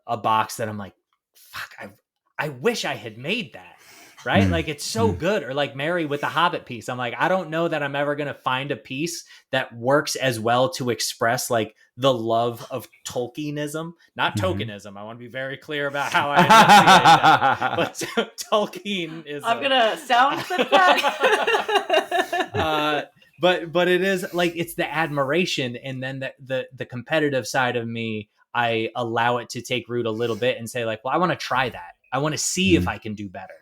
a box that I'm like, fuck, I wish I had made that, right? Like it's so good. Or like Mary with the Hobbit piece. I'm like, I don't know that I'm ever going to find a piece that works as well to express like the love of Tolkienism, not tokenism. I want to be very clear about how I enunciate that. But Tolkien is. I'm going to sound clip that. But it is like, it's the admiration, and then the competitive side of me, I allow it to take root a little bit and say like, well, I want to try that. I want to see if I can do better,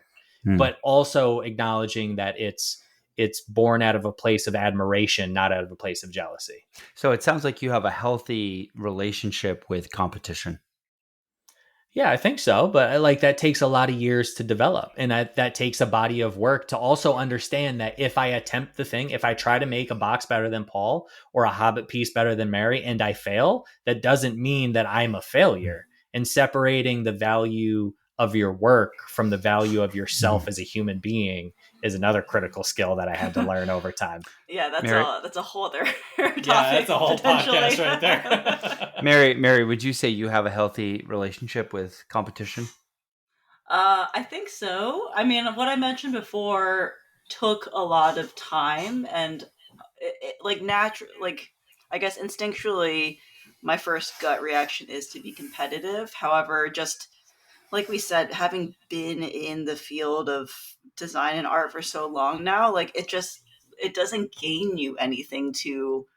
but also acknowledging that it's it's born out of a place of admiration, not out of a place of jealousy. So it sounds like you have a healthy relationship with competition. Yeah, I think so. But like that takes a lot of years to develop. And that takes a body of work to also understand that if I attempt the thing, if I try to make a box better than Paul or a Hobbit piece better than Mary and I fail, that doesn't mean that I'm a failure. And separating the value of your work from the value of yourself as a human being is another critical skill that I had to learn over time. Yeah, Mary? that's a whole other topic. Yeah, that's a whole potentially. podcast right there. Mary, would you say you have a healthy relationship with competition? I think so. I mean, what I mentioned before took a lot of time, and like I guess instinctually, my first gut reaction is to be competitive. However, just like we said, having been in the field of design and art for so long now, like it doesn't gain you anything to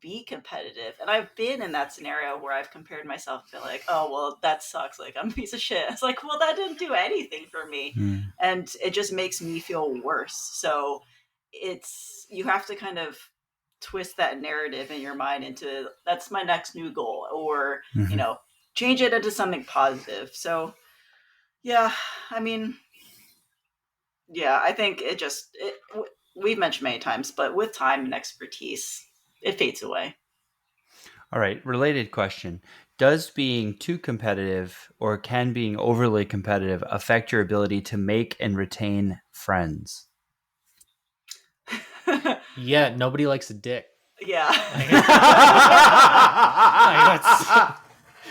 be competitive. And I've been in that scenario where I've compared myself and been like, oh well, that sucks, like I'm a piece of shit. It's like, well, that didn't do anything for me. And it just makes me feel worse. So you have to kind of twist that narrative in your mind into that's my next new goal, or change it into something positive. So yeah, I mean, yeah, I think we've mentioned many times, but with time and expertise, it fades away. All right, related question. Does being too competitive or can being overly competitive affect your ability to make and retain friends? Yeah, nobody likes a dick. Yeah.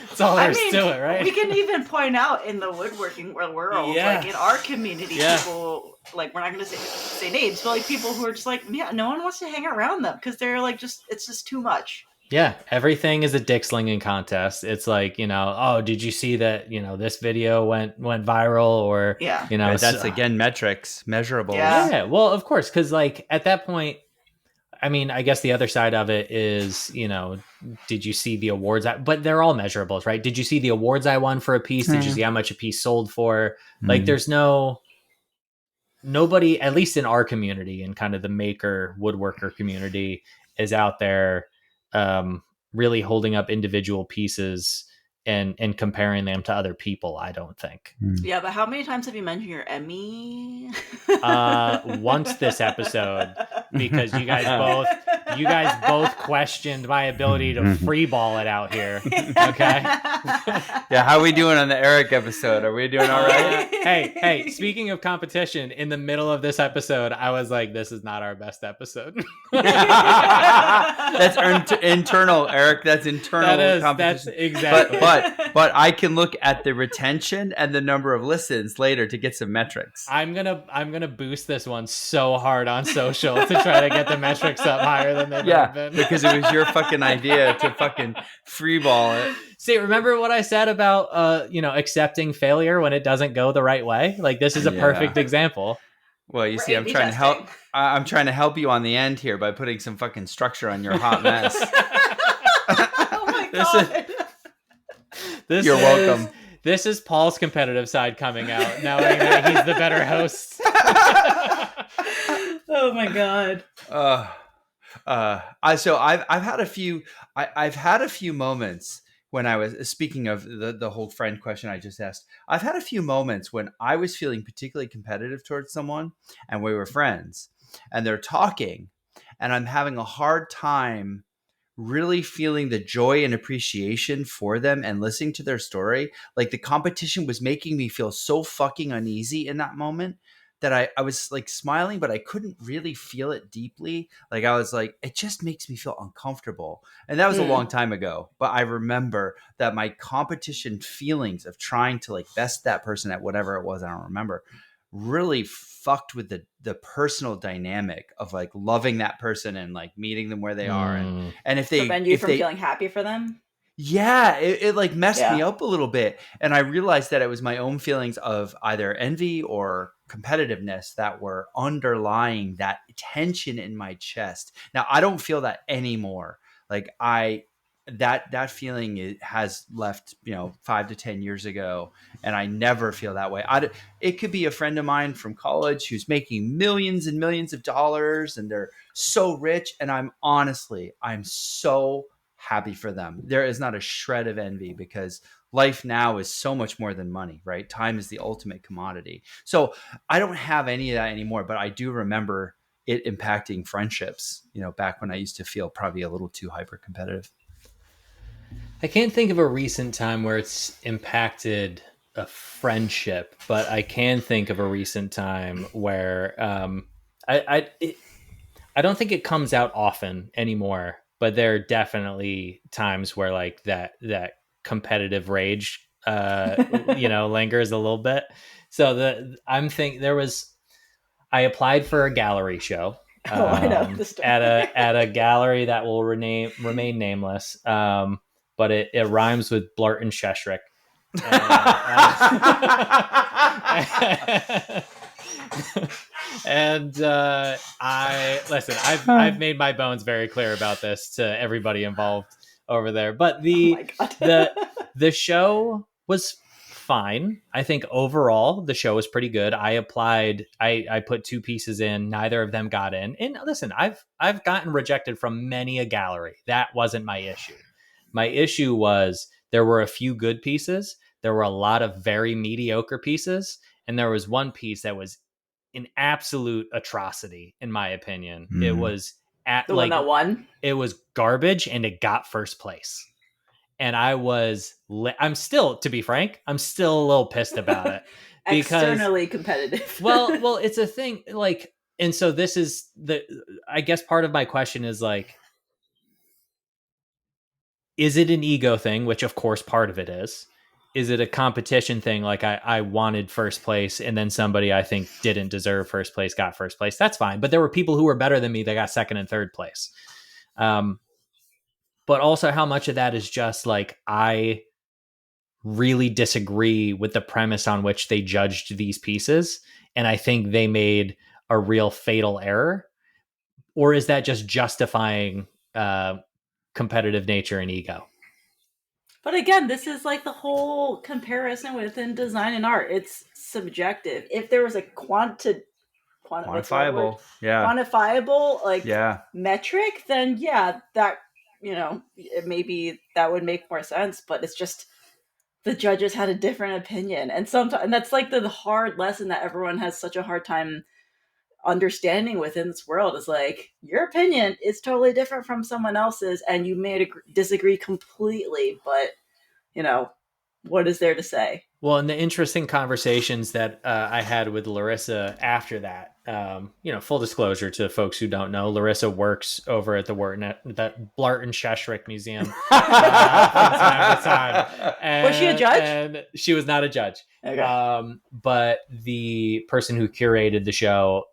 That's all there's to it, right? We can even point out in the woodworking world, like in our community, people, like, we're not going to say names, but like people who are just like, yeah, no one wants to hang around them because they're like, it's just too much. Yeah, everything is a dick slinging contest. It's like, oh, did you see that, this video went viral, or, Right, that's again metrics, measurable. Yeah, well, of course, because like at that point, I mean, I guess the other side of it is, did you see the awards? But they're all measurables, right? Did you see the awards I won for a piece? Did you see how much a piece sold for? Like, there's nobody, at least in our community and kind of the maker woodworker community, is out there really holding up individual pieces and comparing them to other people, I don't think. Yeah, but how many times have you mentioned your Emmy? Once this episode, because you guys both questioned my ability to free ball it out here. Okay. Yeah, how are we doing on the Erik episode? Are we doing all right? Hey, speaking of competition, in the middle of this episode, I was like, this is not our best episode. That's internal, Erik. That's internal competition. That's exactly. But I can look at the retention and the number of listens later to get some metrics. I'm gonna boost this one so hard on social to try to get the metrics up higher than they've ever been. Because it was your fucking idea to fucking freeball it. See, remember what I said about accepting failure when it doesn't go the right way? Like, this is a perfect example. Well, you see, I'm trying to help you on the end here by putting some fucking structure on your hot mess. Oh my god. You're welcome. This is Paul's competitive side coming out, knowing that he's the better host. Oh my god. So I've had a few moments when I was speaking of the whole friend question I just asked. I've had a few moments when I was feeling particularly competitive towards someone, and we were friends, and they're talking, and I'm having a hard time really feeling the joy and appreciation for them and listening to their story. Like, the competition was making me feel so fucking uneasy in that moment that I was like smiling, but I couldn't really feel it deeply. Like, I was like, it just makes me feel uncomfortable. And that was a long time ago. But I remember that my competition feelings of trying to like best that person at whatever it was, I don't remember, really fucked with the personal dynamic of like loving that person and like meeting them where they are. And if they prevent you from feeling happy for them. Yeah, it like messed me up a little bit. And I realized that it was my own feelings of either envy or competitiveness that were underlying that tension in my chest. Now, I don't feel that anymore. Like, that feeling has left 5 to 10 years ago, and I never feel that way. It could be a friend of mine from college who's making millions and millions of dollars, and they're so rich, and I'm so happy for them. There is not a shred of envy, because life now is so much more than money, right? Time is the ultimate commodity. So I don't have any of that anymore, but I do remember it impacting friendships, back when I used to feel probably a little too hyper competitive. I can't think of a recent time where it's impacted a friendship, but I can think of a recent time where I don't think it comes out often anymore, but there are definitely times where like that competitive rage lingers a little bit. So I applied for a gallery show. I know the story. at a gallery that will remain nameless. But it rhymes with Blart and Sheshrick. And I've made my bones very clear about this to everybody involved over there. But the show was fine. I think overall the show was pretty good. I applied. I put 2 pieces in. Neither of them got in. And listen, I've gotten rejected from many a gallery. That wasn't my issue. My issue was there were a few good pieces. There were a lot of very mediocre pieces. And there was one piece that was an absolute atrocity, in my opinion. It was the one that won. It was garbage, and it got first place. And I'm still, to be frank, I'm still a little pissed about it. Because, externally competitive. well, it's a thing. Like, and so this is I guess part of my question is like, is it an ego thing? Which of course part of it is. Is it a competition thing? Like I wanted first place, and then somebody I think didn't deserve first place got first place. That's fine. But there were people who were better than me that got second and third place. But also how much of that is just like, I really disagree with the premise on which they judged these pieces. And I think they made a real fatal error. Or is that just justifying competitive nature and ego? But again, this is like the whole comparison within design and art. It's subjective. If there was a quantifiable metric, then that maybe that would make more sense. But it's just the judges had a different opinion, and that's like the hard lesson that everyone has such a hard time understanding within this world, is like, your opinion is totally different from someone else's, and you may disagree completely, but what is there to say? Well, in the interesting conversations that I had with Larissa after that, full disclosure to folks who don't know, Larissa works over at the Blart and Sheshrick Museum from time to time. And, was she a judge? And she was not a judge. Okay. But the person who curated the show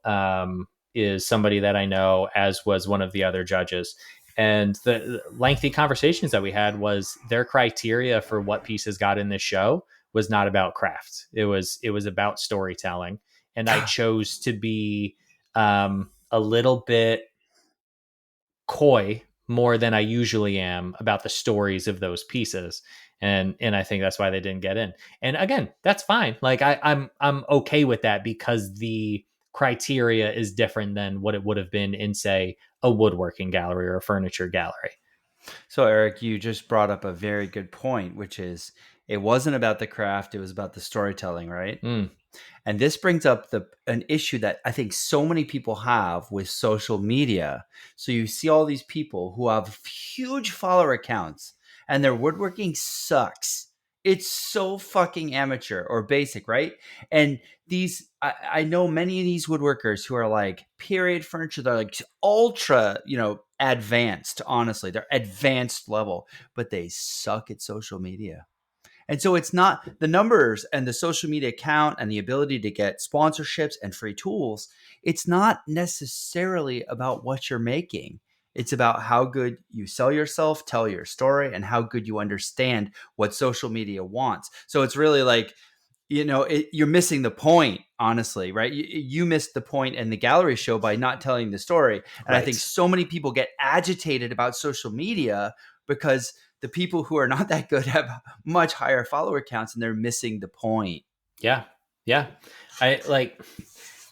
is somebody that I know, as was one of the other judges. And the lengthy conversations that we had was their criteria for what pieces got in this show was not about craft. It was about storytelling. And I chose to be a little bit coy, more than I usually am, about the stories of those pieces. And I think that's why they didn't get in. And again, that's fine. Like I'm okay with that, because the criteria is different than what it would have been in, say, a woodworking gallery or a furniture gallery. So Eric, you just brought up a very good point, which is it wasn't about the craft, it was about the storytelling, right? And this brings up an issue that I think so many people have with social media. So you see all these people who have huge follower accounts and their woodworking sucks. It's so fucking amateur or basic, right? And I know many of these woodworkers who are like period furniture. They're like ultra, advanced, honestly. They're advanced level, but they suck at social media. And so it's not the numbers and the social media account and the ability to get sponsorships and free tools. It's not necessarily about what you're making. It's about how good you sell yourself, tell your story, and how good you understand what social media wants. So it's really like, you're missing the point, honestly, right? You missed the point in the gallery show by not telling the story. And right. I think so many people get agitated about social media because the people who are not that good have much higher follower counts, and they're missing the point. Yeah. I like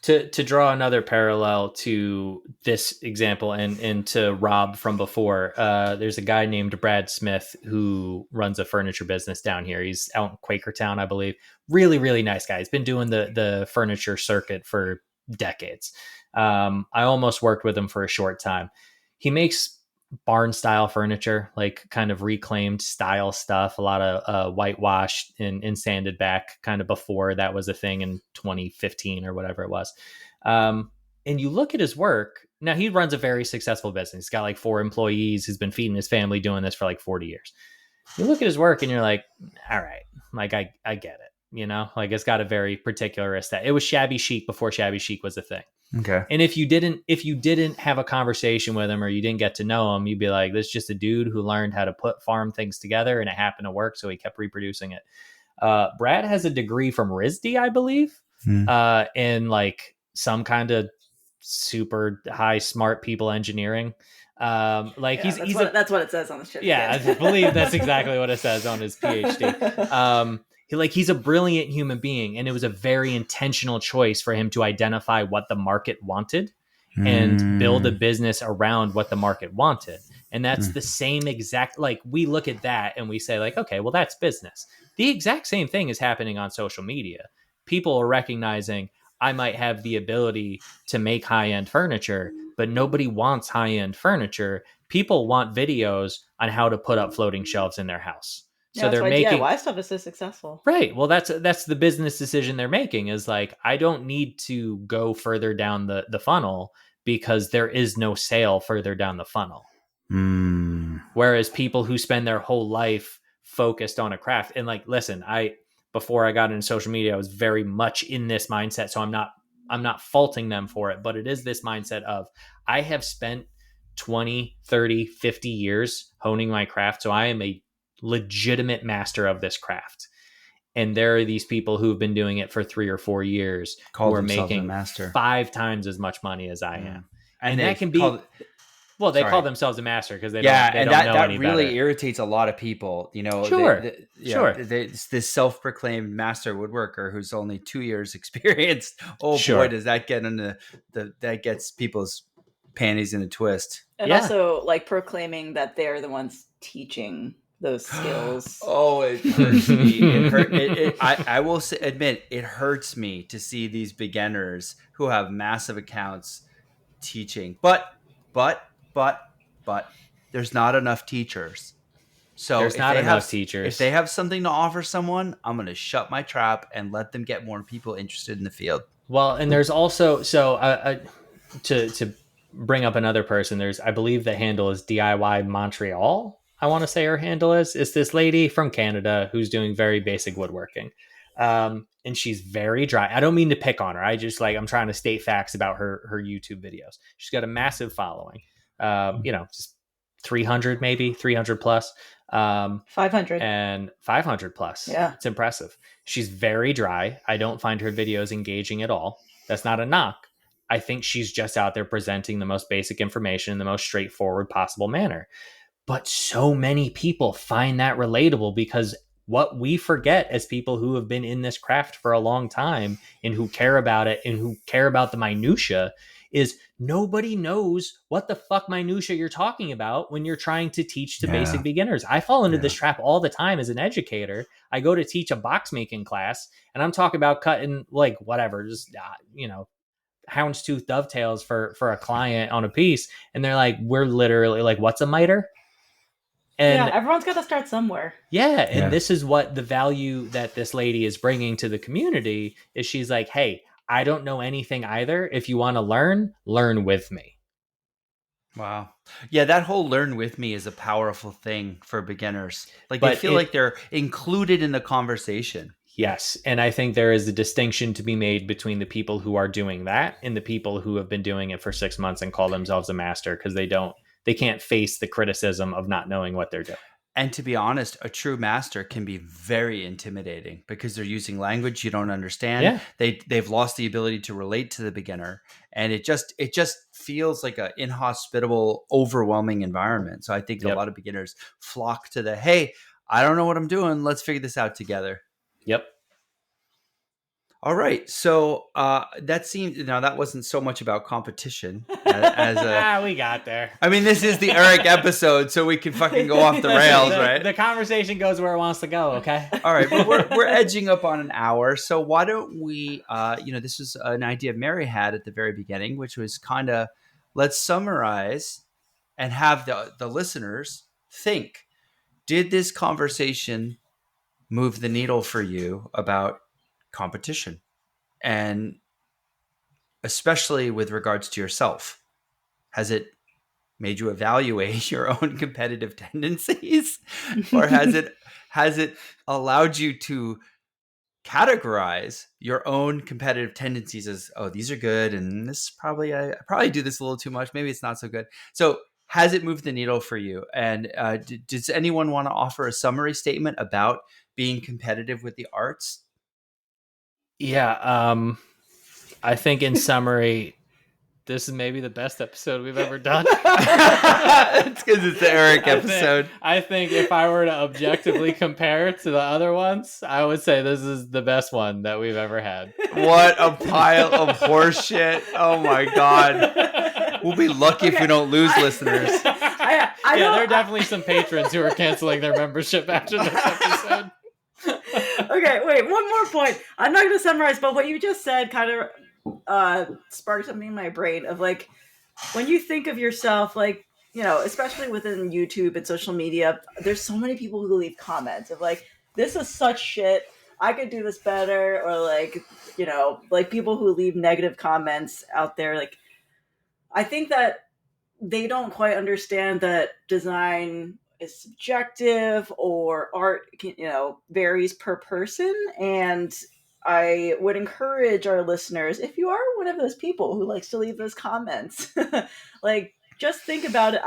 to draw another parallel to this example and to Rob from before. There's a guy named Brad Smith who runs a furniture business down here. He's out in Quakertown, I believe. Really, really nice guy. He's been doing the furniture circuit for decades. I almost worked with him for a short time. He makes barn style furniture, like kind of reclaimed style stuff, a lot of whitewashed and sanded back, kind of before that was a thing in 2015 or whatever it was. And you look at his work. Now, he runs a very successful business. He's got like 4 employees. He's been feeding his family doing this for like 40 years. You look at his work and you're like, all right, like I get it. You know, like it's got a very particular aesthetic. It was shabby chic before shabby chic was a thing. Okay. And if you didn't have a conversation with him or you didn't get to know him, you'd be like, this is just a dude who learned how to put farm things together and it happened to work. So he kept reproducing it. Brad has a degree from RISD, I believe, in like some kind of super high smart people engineering. Like yeah, that's what it says on the shit. Yeah, I believe that's exactly what it says on his PhD. He's a brilliant human being, and it was a very intentional choice for him to identify what the market wanted and build a business around what the market wanted. And that's the same exact, like we look at that and we say like, okay, well, that's business. The exact same thing is happening on social media. People are recognizing I might have the ability to make high-end furniture, but nobody wants high-end furniture. People want videos on how to put up floating shelves in their house. So they're making DIY stuff is so successful. Right. Well, that's the business decision they're making is like, I don't need to go further down the funnel because there is no sale further down the funnel. Whereas people who spend their whole life focused on a craft and like, listen, before I got into social media, I was very much in this mindset. So I'm not faulting them for it, but it is this mindset of I have spent 20, 30, 50 years honing my craft. So I am a legitimate master of this craft. And there are these people who've been doing it for 3 or 4 years who are making 5 times as much money as I am. And that can be, they call themselves a master because they don't know any better. That really irritates a lot of people. You know, sure. This self-proclaimed master woodworker who's only 2 years experienced. Oh boy, does that get into that gets people's panties in a twist. And also like proclaiming that they're the ones teaching those skills. Oh, it hurts me. I will admit, it hurts me to see these beginners who have massive accounts teaching. But there's not enough teachers. So there's not enough teachers. If they have something to offer someone, I'm going to shut my trap and let them get more people interested in the field. Well, and there's also to bring up another person. I believe the handle is DIY Montreal. I want to say her handle is this lady from Canada who's doing very basic woodworking. And she's very dry. I don't mean to pick on her. I'm trying to state facts about her YouTube videos. She's got a massive following, just 300, maybe 300 plus, 500 and 500 plus. Yeah. It's impressive. She's very dry. I don't find her videos engaging at all. That's not a knock. I think she's just out there presenting the most basic information in the most straightforward possible manner. But so many people find that relatable because what we forget as people who have been in this craft for a long time and who care about it and who care about the minutia is nobody knows what the fuck minutia you're talking about when you're trying to teach to basic beginners. I fall into this trap all the time as an educator. I go to teach a box making class and I'm talking about cutting like whatever, just, houndstooth dovetails for a client on a piece. And they're like, we're literally like, what's a miter? And everyone's got to start somewhere. And this is what the value that this lady is bringing to the community is. She's like, hey, I don't know anything either. If you want to learn with me. Wow. Yeah, that whole learn with me is a powerful thing for beginners. Like they feel like they're included in the conversation. Yes. And I think there is a distinction to be made between the people who are doing that and the people who have been doing it for 6 months and call themselves a master because they can't face the criticism of not knowing what they're doing. And to be honest, a true master can be very intimidating because they're using language you don't understand. Yeah. They've lost the ability to relate to the beginner, and it just feels like an inhospitable, overwhelming environment. So I think a Yep. lot of beginners flock to the, hey, I don't know what I'm doing. Let's figure this out together. Yep. All right. So that wasn't so much about competition as we got there. I mean, this is the Erik episode, so we can fucking go off the rails, right? The conversation goes where it wants to go, okay? All right, but we're edging up on an hour, so why don't we? This was an idea Mary had at the very beginning, which was kind of let's summarize and have the listeners think: did this conversation move the needle for you about competition, and especially with regards to yourself? Has it made you evaluate your own competitive tendencies, or has it allowed you to categorize your own competitive tendencies as, oh, these are good, and this I probably do this a little too much, maybe it's not so good? So has it moved the needle for you? And does anyone want to offer a summary statement about being competitive with the arts? Yeah, I think in summary, this is maybe the best episode we've ever done. It's because it's the Erik episode. I think if I were to objectively compare to the other ones, I would say this is the best one that we've ever had. What a pile of horse shit. Oh my God. We'll be lucky if we don't lose listeners. There are definitely some patrons who are canceling their membership after this episode. Okay, wait, one more point. I'm not going to summarize, but what you just said kind of sparked something in my brain of like, when you think of yourself, like, especially within YouTube and social media, there's so many people who leave comments of like, this is such shit, I could do this better, or like, like people who leave negative comments out there. Like, I think that they don't quite understand that design is subjective, or art varies per person. And I would encourage our listeners, if you are one of those people who likes to leave those comments, like, just think about it.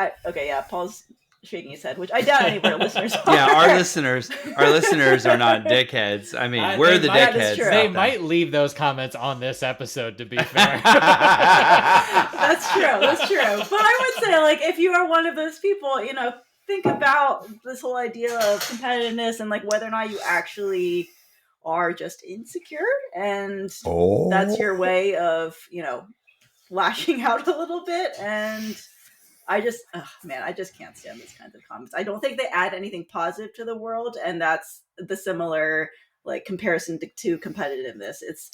Paul's shaking his head, which I doubt any of our listeners are. Yeah, our listeners are not dickheads. I mean, we're the dickheads. They might leave those comments on this episode, to be fair. That's true. But I would say, like, if you are one of those people, think about this whole idea of competitiveness and like whether or not you actually are just insecure, and that's your way of, lashing out a little bit. And I just can't stand these kinds of comments. I don't think they add anything positive to the world, and that's the similar like comparison to competitiveness. It's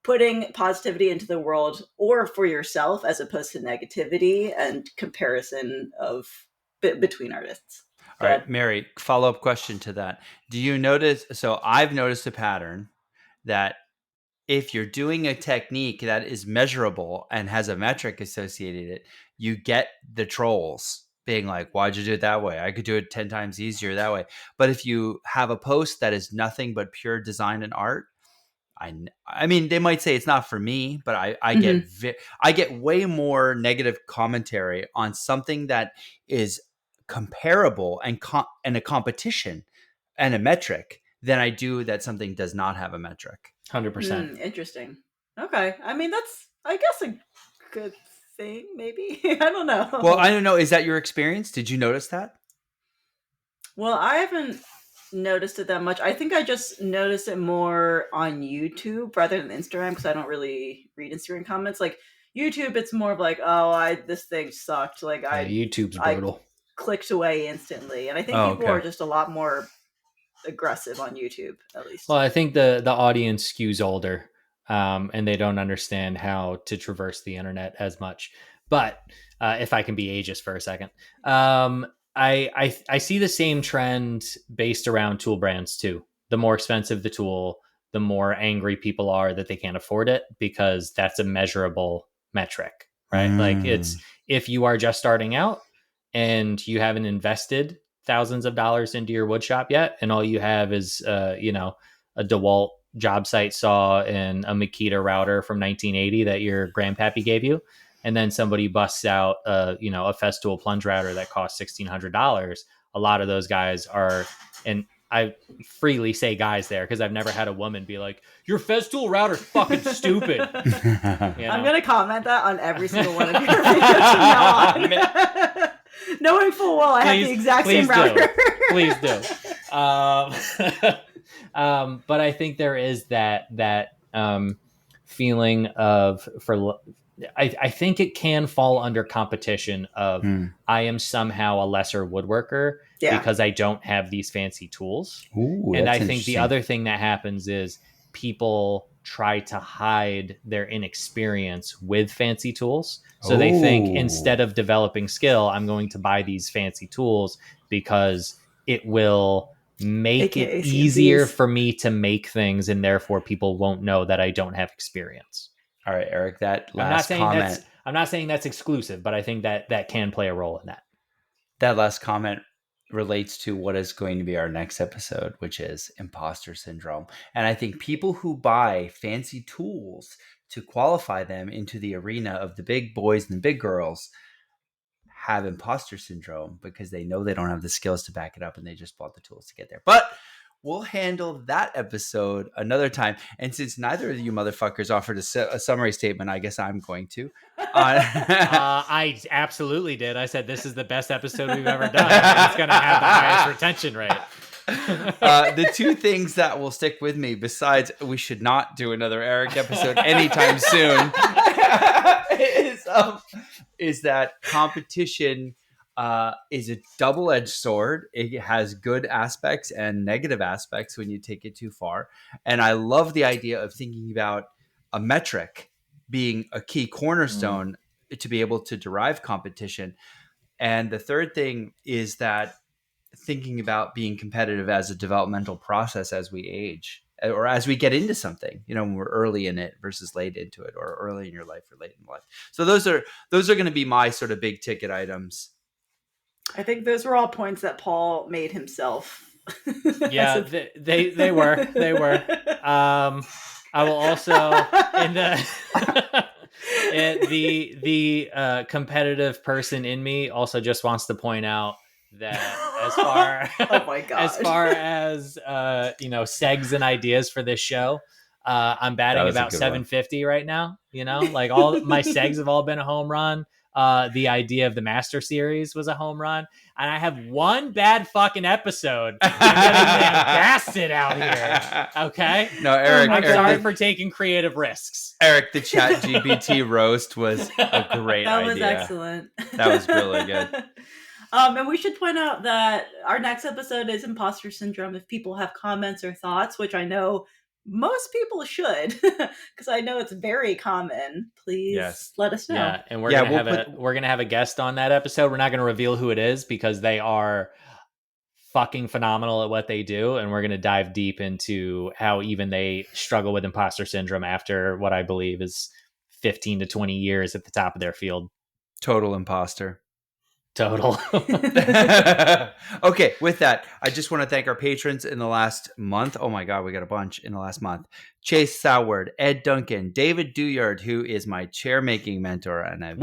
putting positivity into the world or for yourself as opposed to negativity and comparison of between artists. All right, Mary, follow-up question to that. Do you notice, so I've noticed a pattern that if you're doing a technique that is measurable and has a metric associated with it, you get the trolls being like, why'd you do it that way? I could do it 10 times easier that way. But if you have a post that is nothing but pure design and art, I mean, they might say it's not for me, but I get way more negative commentary on something that is comparable and a competition and a metric than I do that something does not have a metric. 100%. Interesting. Okay. I mean, that's, I guess, a good thing, maybe. I don't know. Well, I don't know. Is that your experience? Did you notice that? Well, I haven't noticed it that much. I think I just noticed it more on YouTube rather than Instagram, because I don't really read Instagram comments. Like YouTube, it's more of like, oh, this thing sucked. Like YouTube's brutal. I clicked away instantly, and I think people are just a lot more aggressive on YouTube, at least. Well, I think the audience skews older, and they don't understand how to traverse the internet as much. But if I can be ageist for a second, I see the same trend based around tool brands too. The more expensive the tool, the more angry people are that they can't afford it, because that's a measurable metric, right? Like, it's, if you are just starting out and you haven't invested thousands of dollars into your wood shop yet, and all you have is a DeWalt job site saw and a Makita router from 1980 that your grandpappy gave you, and then somebody busts out a Festool plunge router that costs $1,600, a lot of those guys are, and I freely say guys there because I've never had a woman be like, your Festool router's fucking stupid. You know? I'm going to comment that on every single one of your videos from now on. Knowing full well I have the exact same router. Please do. But I think there is that feeling of, I think it can fall under competition of I am somehow a lesser woodworker because I don't have these fancy tools. Ooh, and I think the other thing that happens is people try to hide their inexperience with fancy tools. So they think instead of developing skill, I'm going to buy these fancy tools because it will make it easier for me to make things, and therefore people won't know that I don't have experience. All right, Eric, that last comment. I'm not saying that's exclusive, but I think that can play a role in that. That last comment relates to what is going to be our next episode, which is imposter syndrome. And I think people who buy fancy tools to qualify them into the arena of the big boys and the big girls have imposter syndrome because they know they don't have the skills to back it up and they just bought the tools to get there. But we'll handle that episode another time. And since neither of you motherfuckers offered a summary statement, I guess I'm going to. I absolutely did. I said this is the best episode we've ever done. It's going to have the highest retention rate. The two things that will stick with me, besides we should not do another Erik episode anytime soon, is that competition is a double-edged sword. It has good aspects and negative aspects when you take it too far. And I love the idea of thinking about a metric being a key cornerstone to be able to derive competition. And the third thing is that thinking about being competitive as a developmental process as we age or as we get into something, when we're early in it versus late into it, or early in your life or late in life. So those are going to be my sort of big ticket items. I think those were all points that Paul made himself. Yeah, they were. I will also the competitive person in me also just wants to point out that as far oh my God. as far as segs and ideas for this show, I'm batting about 750 right now. Like all my segs have all been a home run. The idea of the Master Series was a home run, and I have one bad fucking episode. I'm getting blasted out here. Okay, no, Eric. I'm sorry for taking creative risks. Eric, the ChatGPT roast was a great idea. That was excellent. That was really good. And we should point out that our next episode is imposter syndrome. If people have comments or thoughts, which I know most people should, because I know it's very common, please let us know. Yeah, and we're gonna have a guest on that episode. We're not gonna reveal who it is because they are fucking phenomenal at what they do, and we're gonna dive deep into how even they struggle with imposter syndrome after what I believe is 15 to 20 years at the top of their field. Total imposter. Total. Okay, with that, I just want to thank our patrons in the last month. Oh my God, we got a bunch in the last month. Chase Soward, Ed Duncan, David Duyard, who is my chair-making mentor and a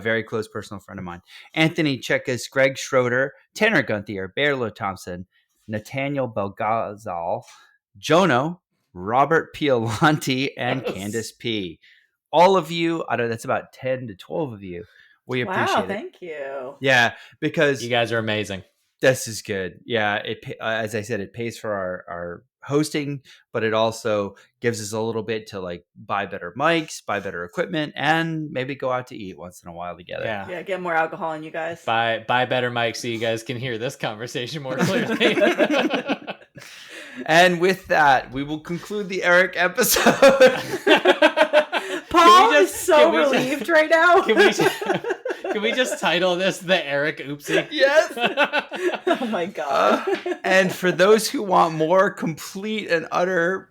very close personal friend of mine. Anthony Chekas, Greg Schroeder, Tanner Gunther, Bearlo Thompson, Nathaniel Belgazal, Jono, Robert Piolanti, and Candace P. All of you, I know that's about 10 to 12 of you. We appreciate it. Thank you. Yeah, because you guys are amazing. This is good. Yeah, as I said, it pays for our hosting, but it also gives us a little bit to buy better mics, buy better equipment, and maybe go out to eat once in a while together. Yeah, get more alcohol in you guys. Buy better mics so you guys can hear this conversation more clearly. And with that, we will conclude the Erik episode. Paul is so relieved right now. Can we just title this the Erik Oopsie? Yes. Oh my God. And for those who want more complete and utter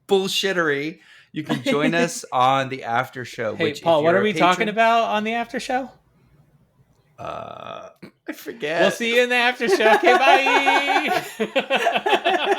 bullshittery, you can join us on the after show. Hey, Paul, what are we talking about on the after show? I forget. We'll see you in the after show. Okay, bye.